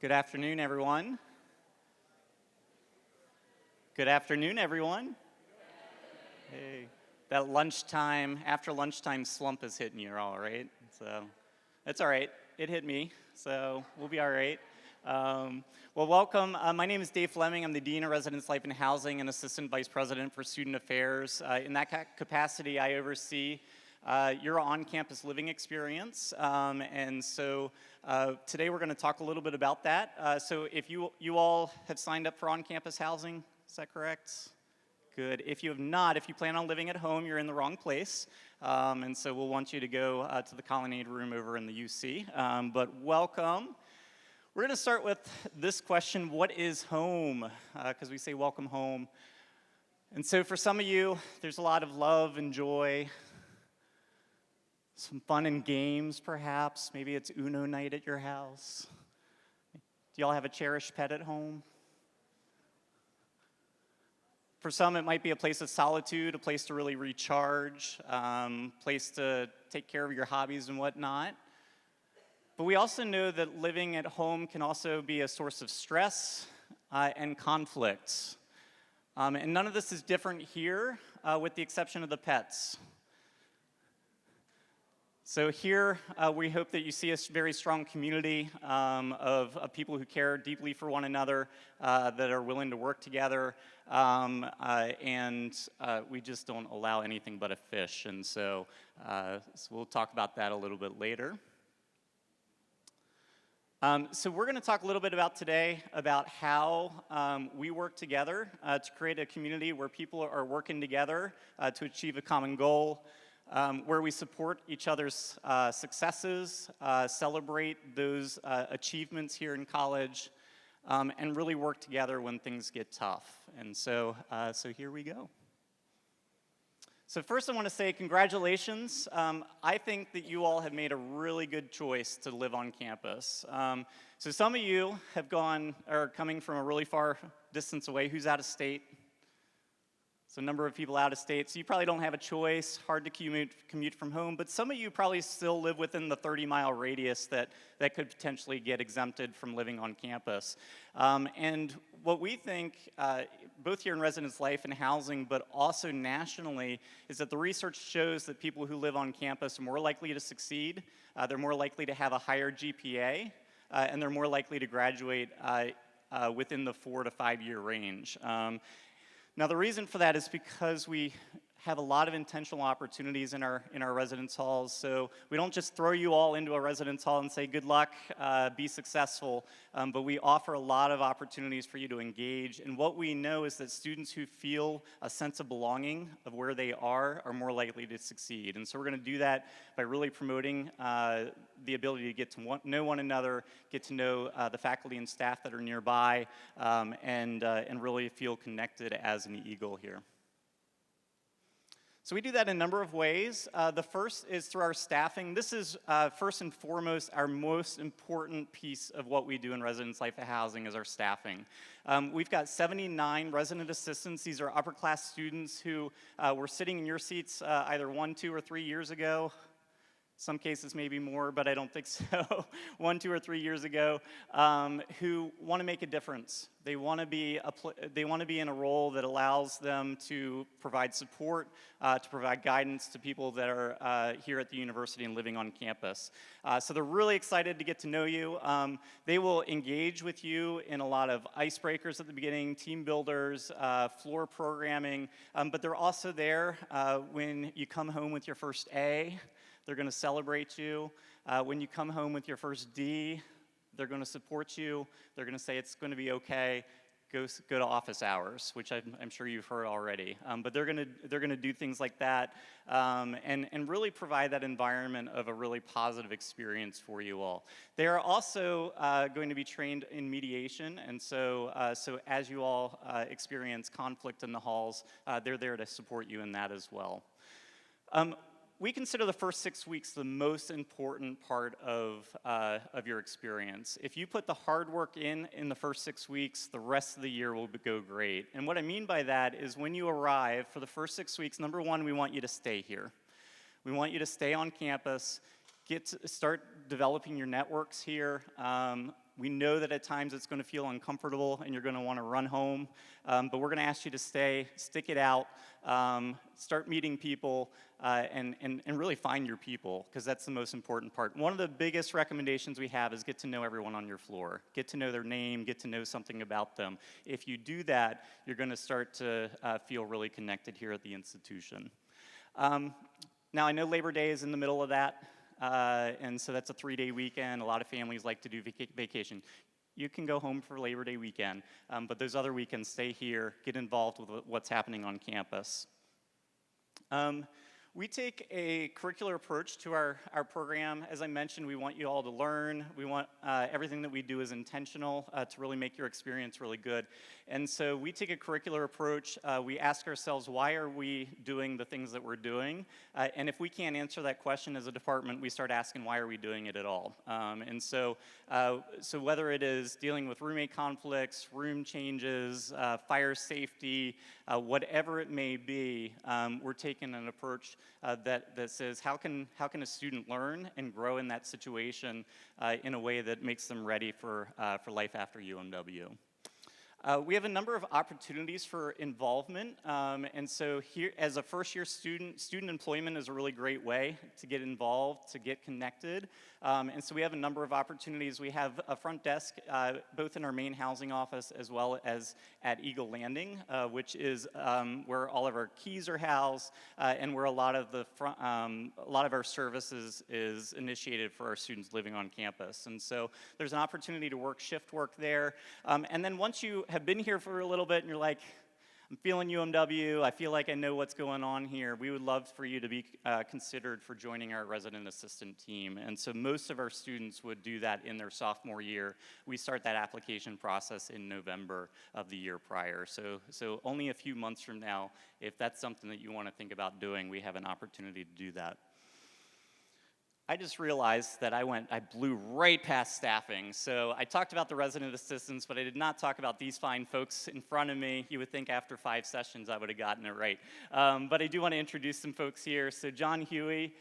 Good afternoon, everyone. Good afternoon, everyone. Hey, that lunchtime, after lunchtime slump is hitting you all right? So it's all right. It hit me, so we'll be all right. Well, welcome. My name is Dave Fleming. I'm the Dean of Residence Life and Housing and Assistant Vice President for Student Affairs. In that capacity, I oversee your on-campus living experience. And so today we're going to talk a little bit about that. So if you all have signed up for on-campus housing, is that correct? Good. If you have not, if you plan on living at home, you're in the wrong place. And so we'll want you to go to the colonnade room over in the UC. But welcome. We're going to start with this question: what is home? Because we say welcome home. And so for some of you, there's a lot of love and joy, some fun and games perhaps. Maybe it's Uno night at your house. Do y'all have a cherished pet at home? For some, it might be a place of solitude, a place to really recharge, place to take care of your hobbies and whatnot. But we also know that living at home can also be a source of stress and conflict. And none of this is different here, with the exception of the pets. So here, we hope that you see a very strong community of people who care deeply for one another, that are willing to work together, and we just don't allow anything but a fish. And so we'll talk about that a little bit later. So we're going to talk a little bit about today about how we work together to create a community where people are working together to achieve a common goal, where we support each other's successes, celebrate those achievements here in college, and really work together when things get tough. And so here we go. So first I want to say congratulations. I think that you all have made a really good choice to live on campus. So some of you are coming from a really far distance away. Who's out of state? So a number of people out of state. So you probably don't have a choice, hard to commute from home, but some of you probably still live within the 30-mile radius that could potentially get exempted from living on campus. And what we think, both here in residence life and housing, but also nationally, is that the research shows that people who live on campus are more likely to succeed, they're more likely to have a higher GPA, and they're more likely to graduate within the 4 to 5 year range. Now the reason for that is because we have a lot of intentional opportunities in our residence halls. So we don't just throw you all into a residence hall and say, good luck, be successful, but we offer a lot of opportunities for you to engage. And what we know is that students who feel a sense of belonging of where they are more likely to succeed. And so we're gonna do that by really promoting the ability to get to know one another, get to know the faculty and staff that are nearby, and really feel connected as an eagle here. So we do that in a number of ways. The first is through our staffing. This is first and foremost our most important piece of what we do in residence life and housing is our staffing. We've got 79 resident assistants. These are upper class students who were sitting in your seats either 1, 2, or 3 years ago. Some cases maybe more, but I don't think so. 1, 2, or 3 years ago, who want to make a difference. They want to be in a role that allows them to provide support, to provide guidance to people that are here at the university and living on campus. So they're really excited to get to know you. They will engage with you in a lot of icebreakers at the beginning, team builders, floor programming, but they're also there when you come home with your first A. They're going to celebrate you. When you come home with your first D, they're going to support you. They're going to say it's going to be okay. Go to office hours, which I'm sure you've heard already. But they're going to do things like that, and really provide that environment of a really positive experience for you all. They are also going to be trained in mediation, and so as you all experience conflict in the halls, they're there to support you in that as well. We consider the first 6 weeks the most important part of your experience. If you put the hard work in the first 6 weeks, the rest of the year will go great. And what I mean by that is when you arrive for the first 6 weeks, number one, we want you to stay here. We want you to stay on campus, start developing your networks here, We know that at times it's going to feel uncomfortable and you're going to want to run home, but we're going to ask you to stay, stick it out, start meeting people, and really find your people, because that's the most important part. One of the biggest recommendations we have is get to know everyone on your floor. Get to know their name, get to know something about them. If you do that, you're going to start to feel really connected here at the institution. Now, I know Labor Day is in the middle of that. And so that's a 3-day weekend. A lot of families like to do vacation. You can go home for Labor Day weekend, but those other weekends, stay here, get involved with what's happening on campus. We take a curricular approach to our program. As I mentioned, we want you all to learn. We want everything that we do is intentional to really make your experience really good. And so we take a curricular approach. We ask ourselves, why are we doing the things that we're doing? And if we can't answer that question as a department, we start asking, why are we doing it at all? And so whether it is dealing with roommate conflicts, room changes, fire safety, whatever it may be, we're taking an approach that says, how can a student learn and grow in that situation in a way that makes them ready for life after UMW? We have a number of opportunities for involvement, and so here, as a first-year student employment is a really great way to get involved, to get connected, and so we have a number of opportunities. We have a front desk, both in our main housing office as well as at Eagle Landing, which is where all of our keys are housed, and where a lot of our services is initiated for our students living on campus. And so there's an opportunity to work shift work there, and then once you have been here for a little bit and you're like, I'm feeling UMW, I feel like I know what's going on here, we would love for you to be considered for joining our resident assistant team. And so most of our students would do that in their sophomore year. We start that application process in November of the year prior. So only a few months from now, if that's something that you want to think about doing, we have an opportunity to do that. I just realized that I blew right past staffing. So I talked about the resident assistants, but I did not talk about these fine folks in front of me. You would think after 5 sessions I would have gotten it right. But I do want to introduce some folks here. So John Huey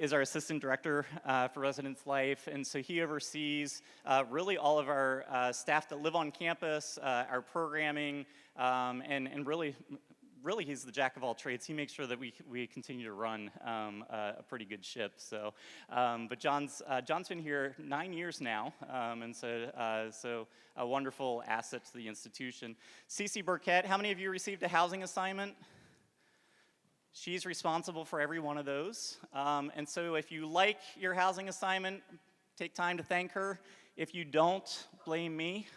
is our assistant director for Residence Life, and so he oversees really all of our staff that live on campus, our programming, and really he's the jack of all trades. He makes sure that we continue to run a pretty good ship. So, but John's been here 9 years now, and so a wonderful asset to the institution. Cece Burkett, how many of you received a housing assignment? She's responsible for every one of those. And so if you like your housing assignment, take time to thank her. If you don't, blame me,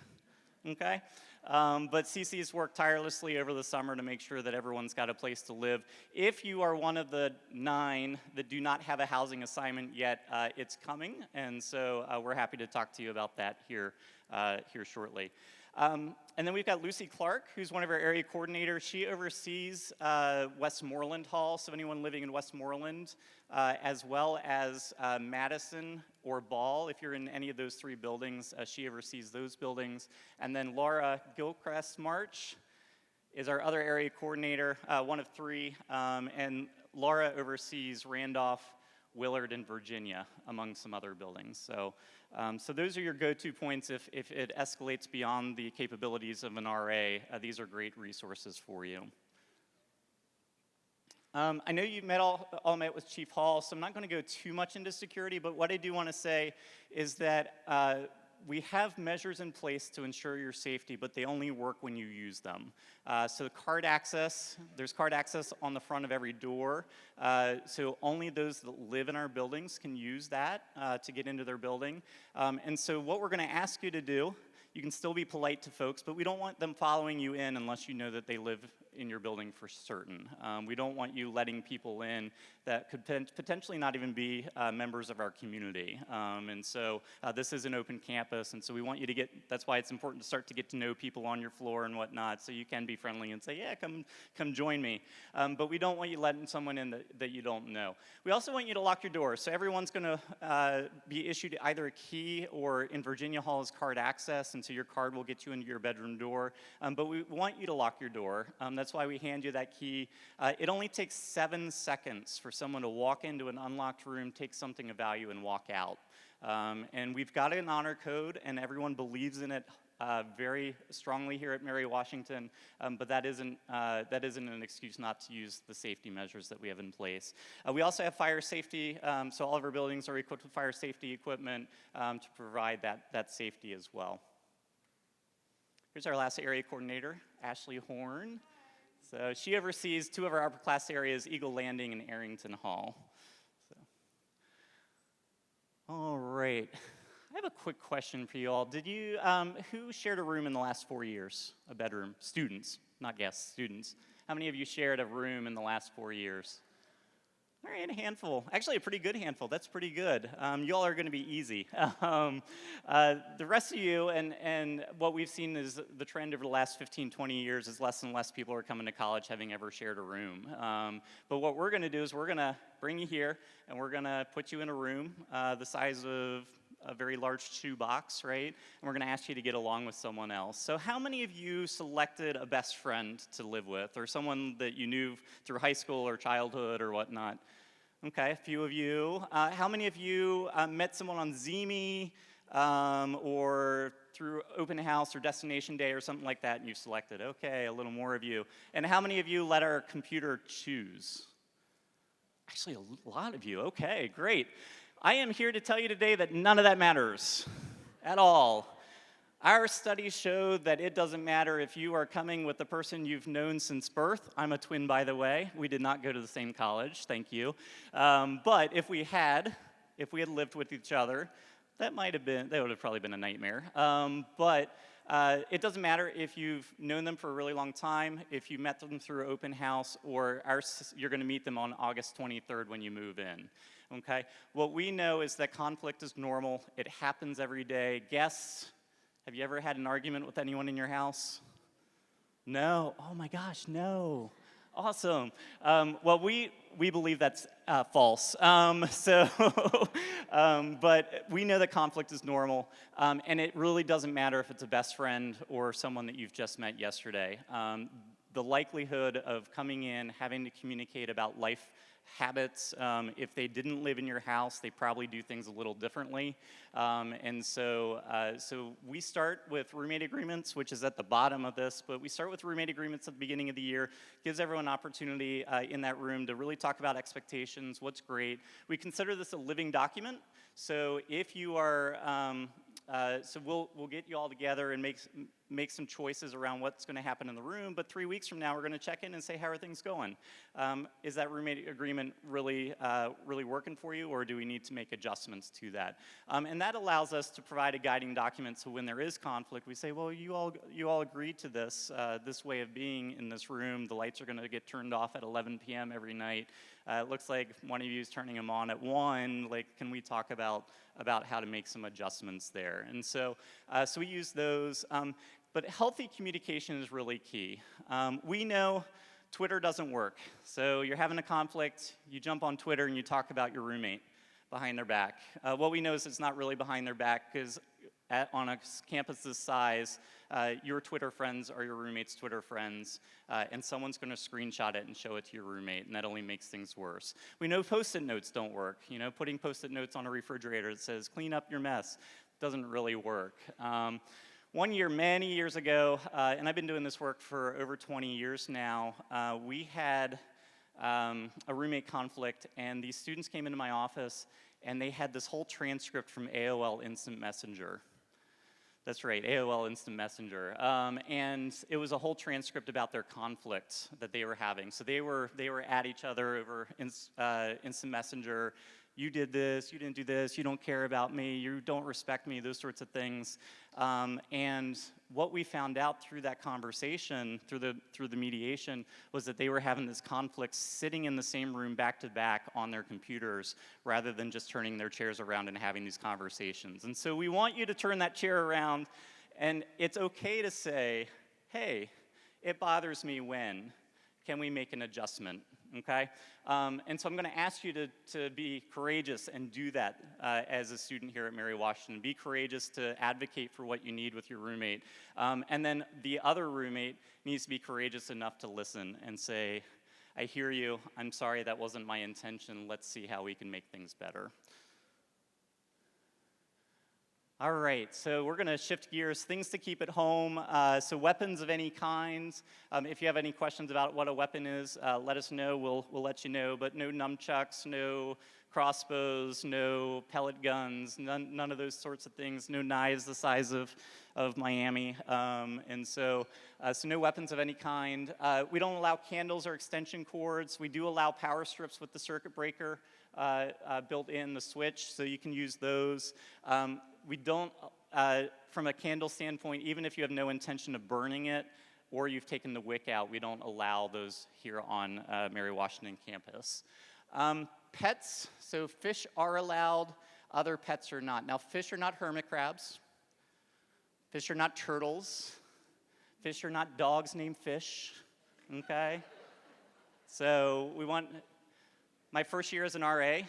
okay? But CC's worked tirelessly over the summer to make sure that everyone's got a place to live. If you are one of the 9 that do not have a housing assignment yet, it's coming, and so we're happy to talk to you about that here shortly. And then we've got Lucy Clark, who's one of our area coordinators. She oversees Westmoreland Hall, so anyone living in Westmoreland, as well as Madison or Ball. If you're in any of those 3 buildings, she oversees those buildings. And then Laura Gilchrist March is our other area coordinator, one of 3, and Laura oversees Randolph, Willard, and Virginia, among some other buildings. So those are your go-to points if it escalates beyond the capabilities of an RA. These are great resources for you. I know you've all met with Chief Hall, so I'm not going to go too much into security, but what I do want to say is that we have measures in place to ensure your safety, but they only work when you use them. So card access, there's card access on the front of every door. So only those that live in our buildings can use that to get into their building. And so what we're going to ask you to do, you can still be polite to folks, but we don't want them following you in unless you know that they live in your building for certain. We don't want you letting people in that could potentially not even be members of our community. And so this is an open campus, and so we want you to that's why it's important to start to get to know people on your floor and whatnot, so you can be friendly and say, yeah, come join me. But we don't want you letting someone in that you don't know. We also want you to lock your doors. So everyone's gonna be issued either a key, or in Virginia Hall is card access, and so your card will get you into your bedroom door. But we want you to lock your door. That's why we hand you that key. It only takes 7 seconds for someone to walk into an unlocked room, take something of value, and walk out. And we've got an honor code, and everyone believes in it very strongly here at Mary Washington, but that isn't an excuse not to use the safety measures that we have in place. We also have fire safety, so all of our buildings are equipped with fire safety equipment to provide that safety as well. Here's our last area coordinator, Ashley Horn. So she oversees 2 of our upper class areas, Eagle Landing and Arrington Hall. So. All right. I have a quick question for you all. Did you, who shared a room in the last 4 years? A bedroom? Students, not guests, students. How many of you shared a room in the last 4 years? All right, a handful. Actually, a pretty good handful. That's pretty good. You all are going to be easy. The rest of you, and what we've seen is the trend over the last 15, 20 years is less and less people are coming to college having ever shared a room. But what we're going to do is we're going to bring you here, and we're going to put you in a room the size of a very large shoebox, right? And we're going to ask you to get along with someone else. So how many of you selected a best friend to live with, or someone that you knew through high school or childhood or whatnot? Okay, a few of you. How many of you met someone on Zeme or through open house or destination day or something like that and you selected? Okay, a little more of you. And how many of you let our computer choose? Actually, a lot of you. Okay, great. I am here to tell you today that none of that matters at all. Our studies show that it doesn't matter if you are coming with the person you've known since birth. I'm a twin, by the way. We did not go to the same college, thank you. But if we had lived with each other, that would have probably been a nightmare. But it doesn't matter if you've known them for a really long time, if you met them through open house, or you're going to meet them on August 23rd when you move in. Okay? What we know is that conflict is normal. It happens every day. Guests, have you ever had an argument with anyone in your house? No? Oh my gosh, no. Awesome. Well, we believe that's false. But we know that conflict is normal, and it really doesn't matter if it's a best friend or someone that you've just met yesterday. The likelihood of coming in, having to communicate about life habits, if they didn't live in your house, they probably do things a little differently. So we start with roommate agreements, which is at the bottom of this, but we start with roommate agreements at the beginning of the year. Gives everyone an opportunity in that room to really talk about expectations, what's great. We consider this a living document, so if you are, so we'll get you all together and make some choices around what's going to happen in the room, but 3 weeks from now we're going to check in and say, how are things going? Is that roommate agreement really working for you, or do we need to make adjustments to that? And that allows us to provide a guiding document, so when there is conflict, we say, well, you all agreed to this way of being in this room. The lights are going to get turned off at 11 p.m. every night. It looks like one of you is turning them on at 1. Like, can we talk about how to make some adjustments there? And so we use those. But healthy communication is really key. We know Twitter doesn't work. So you're having a conflict, you jump on Twitter and you talk about your roommate behind their back. What we know is it's not really behind their back, because on a campus this size, your Twitter friends are your roommate's Twitter friends, and someone's going to screenshot it and show it to your roommate, and that only makes things worse. We know Post-it notes don't work. You know, putting Post-it notes on a refrigerator that says, clean up your mess, doesn't really work. One year, many years ago, and I've been doing this work for over 20 years now, we had a roommate conflict, and these students came into my office, and they had this whole transcript from AOL Instant Messenger. That's right, AOL Instant Messenger. And it was a whole transcript about their conflict that they were having. So they were at each other over Instant Messenger. You did this, you didn't do this, you don't care about me, you don't respect me, those sorts of things. And what we found out through that conversation, through the mediation, was that they were having this conflict sitting in the same room back to back on their computers, rather than just turning their chairs around and having these conversations. And so we want you to turn that chair around, and it's okay to say, hey, it bothers me when. Can we make an adjustment? Okay? And so I'm going to ask you to be courageous and do that as a student here at Mary Washington. Be courageous to advocate for what you need with your roommate. And then the other roommate needs to be courageous enough to listen and say, I hear you, I'm sorry, that wasn't my intention, let's see how we can make things better. All right, so we're going to shift gears. Things to keep at home. So weapons of any kind. If you have any questions about what a weapon is, let us know. We'll let you know. But no nunchucks, no crossbows, no pellet guns, none of those sorts of things. No knives the size of Miami. So no weapons of any kind. We don't allow candles or extension cords. We do allow power strips with the circuit breaker built in the switch, so you can use those. We don't, from a candle standpoint, even if you have no intention of burning it or you've taken the wick out, we don't allow those here on Mary Washington campus. Pets, so fish are allowed, other pets are not. Now, fish are not hermit crabs. Fish are not turtles. Fish are not dogs named Fish, okay? So my first year as an RA,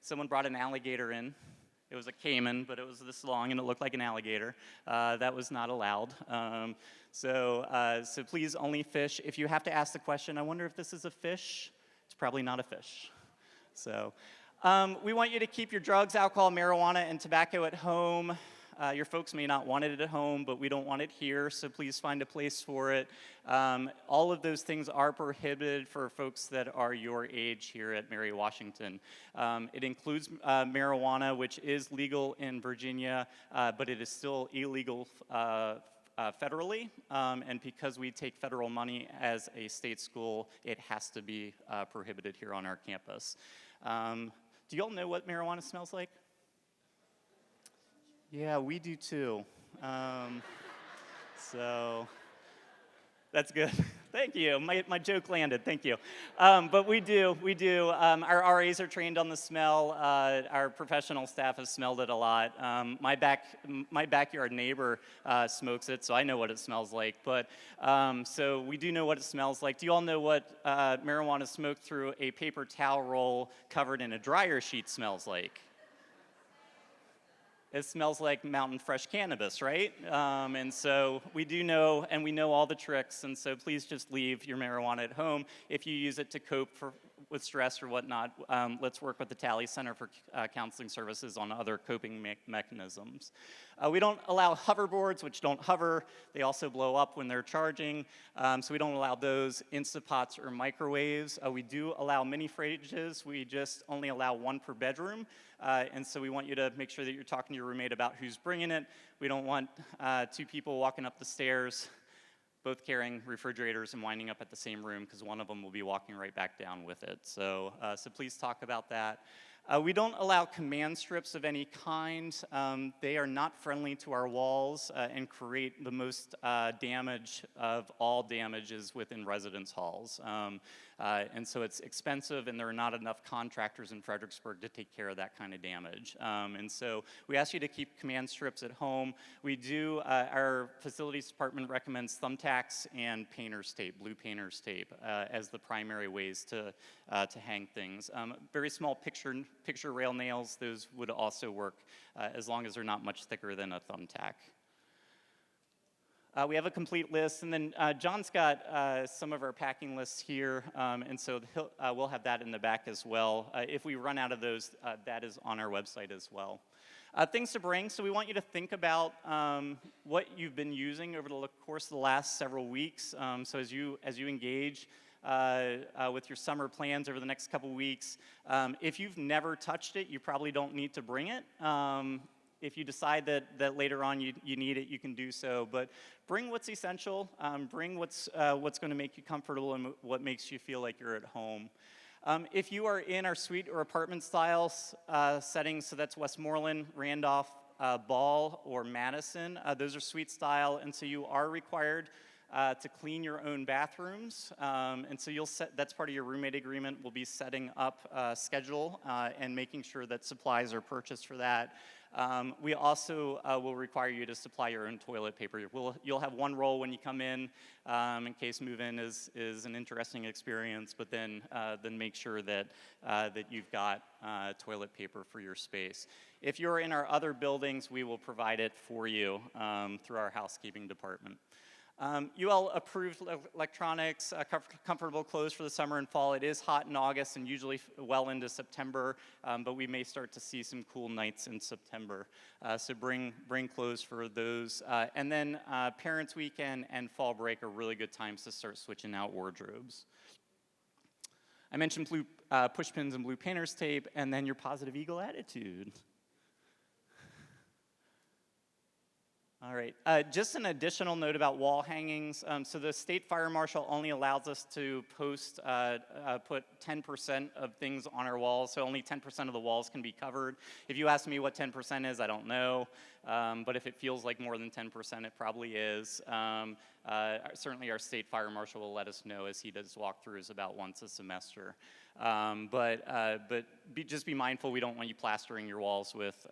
someone brought an alligator in. It was a caiman, but it was this long and it looked like an alligator. That was not allowed. So please, only fish. If you have to ask the question, I wonder if this is a fish, it's probably not a fish. So we want you to keep your drugs, alcohol, marijuana, and tobacco at home. Your folks may not want it at home, but we don't want it here, so please find a place for it. All of those things are prohibited for folks that are your age here at Mary Washington. It includes marijuana, which is legal in Virginia, but it is still illegal federally, and because we take federal money as a state school, it has to be prohibited here on our campus. Do you all know what marijuana smells like? Yeah, we do too. So that's good. Thank you. My joke landed. Thank you. But we do. Our RAs are trained on the smell. Our professional staff has smelled it a lot. My backyard neighbor smokes it, so I know what it smells like. But so we do know what it smells like. Do you all know what marijuana smoked through a paper towel roll covered in a dryer sheet smells like? It smells like mountain fresh cannabis, right? And so we do know, and we know all the tricks, and so please just leave your marijuana at home. If you use it to cope with stress or whatnot, let's work with the Tally Center for Counseling Services on other coping mechanisms. We don't allow hoverboards, which don't hover. They also blow up when they're charging, so we don't allow those, Instapots or microwaves. We do allow mini fridges. We just only allow one per bedroom, and so we want you to make sure that you're talking to your roommate about who's bringing it. We don't want two people walking up the stairs, both carrying refrigerators and winding up at the same room, because one of them will be walking right back down with it. So please talk about that. We don't allow command strips of any kind. They are not friendly to our walls and create the most damage of all damages within residence halls. And so it's expensive, and there are not enough contractors in Fredericksburg to take care of that kind of damage. And so we ask you to keep command strips at home. We do, our facilities department recommends thumbtacks and painter's tape, blue painter's tape, as the primary ways to hang things. Very small picture rail nails, those would also work as long as they're not much thicker than a thumbtack. We have a complete list, and then John's got some of our packing lists here, and so we'll have that in the back as well. If we run out of those, that is on our website as well. Things to bring, so we want you to think about what you've been using over the course of the last several weeks. So as you engage with your summer plans over the next couple weeks, if you've never touched it, you probably don't need to bring it. If you decide that later on you need it, you can do so. But bring what's essential. Bring what's going to make you comfortable and what makes you feel like you're at home. If you are in our suite or apartment style settings, so that's Westmoreland, Randolph, Ball, or Madison, those are suite style, and so you are required to clean your own bathrooms, and so that's part of your roommate agreement. We'll be setting up a schedule and making sure that supplies are purchased for that. We also will require you to supply your own toilet paper. You'll have one roll when you come in case move-in is an interesting experience, but then make sure that you've got toilet paper for your space. If you're in our other buildings, we will provide it for you through our housekeeping department. UL approved electronics, comfortable clothes for the summer and fall. It is hot in August and usually well into September, but we may start to see some cool nights in September. So bring clothes for those. And then Parents' Weekend and fall break are really good times to start switching out wardrobes. I mentioned blue push pins and blue painter's tape, and then your positive eagle attitude. All right, just an additional note about wall hangings. So the state fire marshal only allows us to post, put 10% of things on our walls, so only 10% of the walls can be covered. If you ask me what 10% is, I don't know, but if it feels like more than 10%, it probably is. Certainly our state fire marshal will let us know, as he does walkthroughs about once a semester. Just be mindful, we don't want you plastering your walls with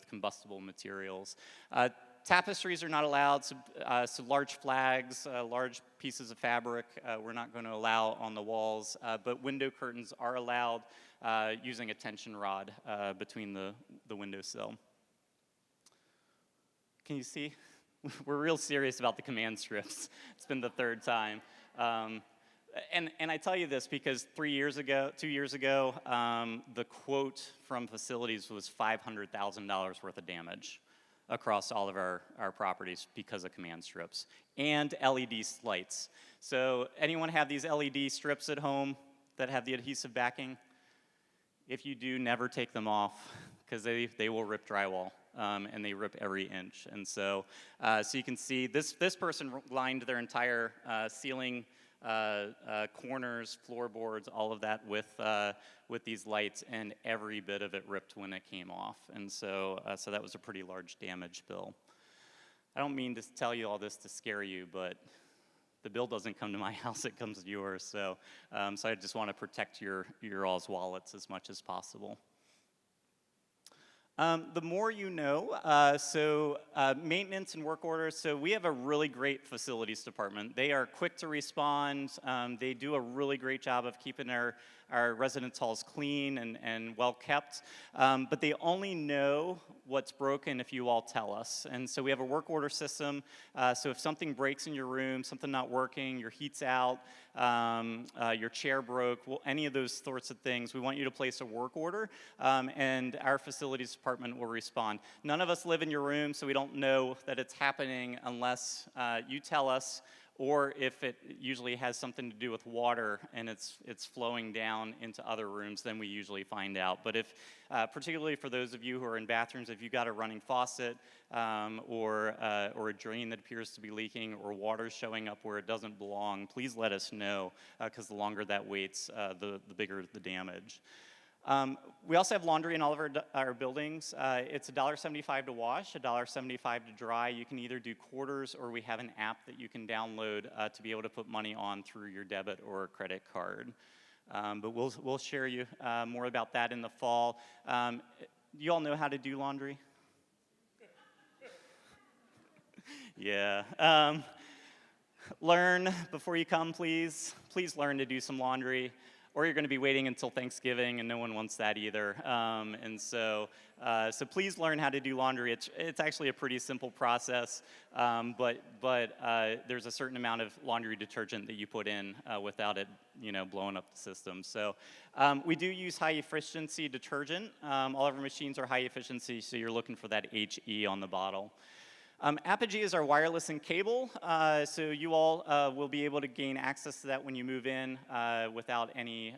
combustible materials. Tapestries are not allowed, so large flags, large pieces of fabric, we're not going to allow on the walls, but window curtains are allowed using a tension rod between the windowsill. Can you see? We're real serious about the command strips. It's been the third time. And I tell you this because 2 years ago, the quote from facilities was $500,000 worth of damage across all of our properties because of command strips and LED lights. So anyone have these LED strips at home that have the adhesive backing? If you do, never take them off because they will rip drywall. And they rip every inch. And so you can see this person lined their entire ceiling, corners, floorboards, all of that with these lights, and every bit of it ripped when it came off. And so that was a pretty large damage bill. I don't mean to tell you all this to scare you, but the bill doesn't come to my house, it comes to yours. So I just want to protect your all's wallets as much as possible. The more you know, maintenance and work orders. So we have a really great facilities department. They are quick to respond. They do a really great job of keeping our residence halls clean and well kept. But they only know what's broken if you all tell us. And so we have a work order system. So if something breaks in your room, something not working, your heat's out, your chair broke, any of those sorts of things, we want you to place a work order, and our facilities department will respond. None of us live in your room, so we don't know that it's happening unless you tell us, or if it usually has something to do with water and it's flowing down into other rooms, then we usually find out. But if, particularly for those of you who are in bathrooms, if you've got a running faucet or a drain that appears to be leaking or water showing up where it doesn't belong, please let us know, because the longer that waits, the bigger the damage. We also have laundry in all of our buildings. It's $1.75 to wash, $1.75 to dry. You can either do quarters, or we have an app that you can download to be able to put money on through your debit or credit card. But we'll share you more about that in the fall. You all know how to do laundry? Yeah. Learn before you come, please. Please learn to do some laundry. Or you're going to be waiting until Thanksgiving, and no one wants that either. So please learn how to do laundry. It's actually a pretty simple process, but there's a certain amount of laundry detergent that you put in without it, blowing up the system. So we do use high efficiency detergent. All of our machines are high efficiency, so you're looking for that HE on the bottle. Apogee is our wireless and cable, so you all will be able to gain access to that when you move in without any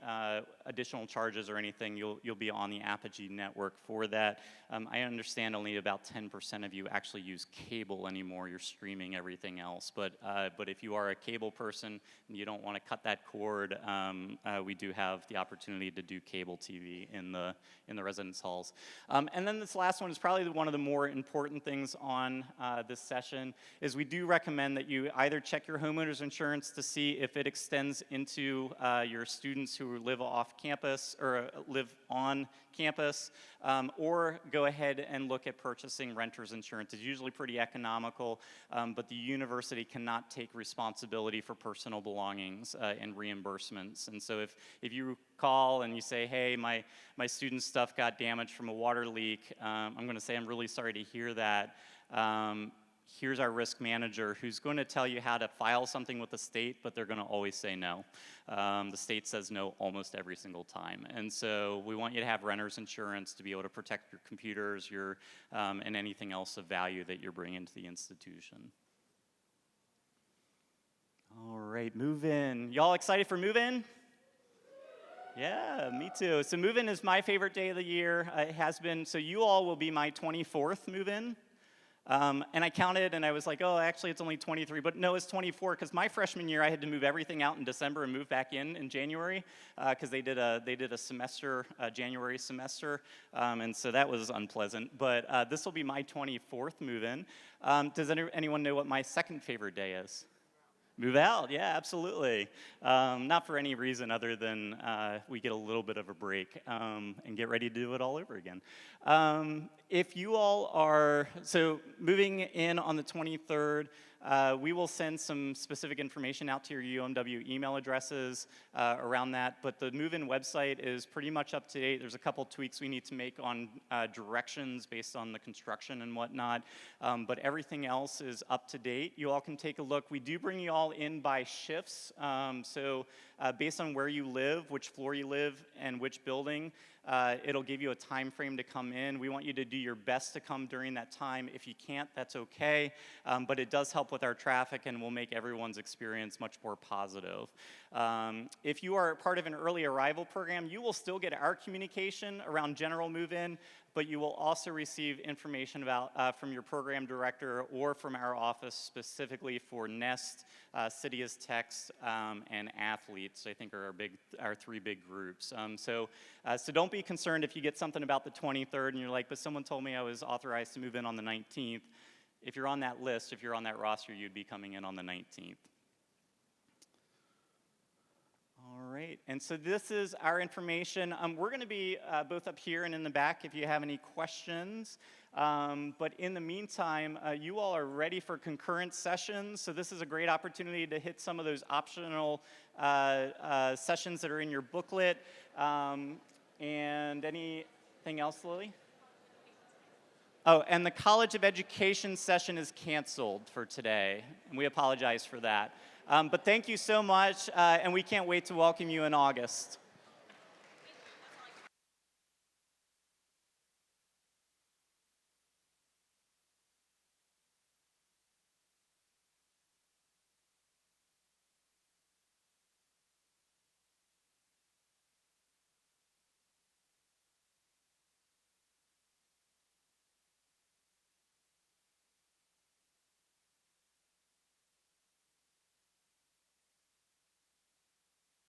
additional charges or anything. You'll be on the Apogee network for that. I understand only about 10% of you actually use cable anymore. You're streaming everything else, but if you are a cable person and you don't want to cut that cord, we do have the opportunity to do cable TV in the residence halls. And then this last one is probably one of the more important things on this session, is we do recommend that you either check your homeowner's insurance to see if it extends into your students who live off campus or live on campus, or go ahead and look at purchasing renter's insurance. It's usually pretty economical, but the university cannot take responsibility for personal belongings and reimbursements. And so if you call and you say, hey, my student's stuff got damaged from a water leak, I'm going to say I'm really sorry to hear that. here's our risk manager who's going to tell you how to file something with the state, but they're going to always say no. The state says no almost every single time. And so we want you to have renter's insurance to be able to protect your computers, and anything else of value that you're bringing to the institution. All right, move in. Y'all excited for move in? Yeah, me too. So move in is my favorite day of the year. It has been, so you all will be my 24th move in. And I counted and I was like, oh, actually it's only 23, but no, it's 24 because my freshman year I had to move everything out in December and move back in January because they did a semester, January semester, and so that was unpleasant. But this will be my 24th move in. Does anyone know what my second favorite day is? Move out, yeah, absolutely. Not for any reason other than we get a little bit of a break and get ready to do it all over again. If you all are, so moving in on the 23rd, we will send some specific information out to your UMW email addresses around that, but the move-in website is pretty much up to date. There's a couple tweaks we need to make on directions based on the construction and whatnot, but everything else is up to date. You all can take a look. We do bring you all in by shifts, so based on where you live, which floor you live, and which building, it'll give you a time frame to come in. We want you to do your best to come during that time. If you can't, that's okay, but it does help with our traffic and will make everyone's experience much more positive. If you are part of an early arrival program, you will still get our communication around general move-in, but you will also receive information about, from your program director or from our office specifically for Nest, City as Techs, and athletes, I think are our three big groups. So don't be concerned if you get something about the 23rd and you're like, but someone told me I was authorized to move in on the 19th. If you're on that list, if you're on that roster, you'd be coming in on the 19th. All right, and so this is our information. We're going to be both up here and in the back if you have any questions. But in the meantime, you all are ready for concurrent sessions. So this is a great opportunity to hit some of those optional sessions that are in your booklet. And anything else, Lily? Oh, and the College of Education session is canceled for today. And we apologize for that. But thank you so much, and we can't wait to welcome you in August.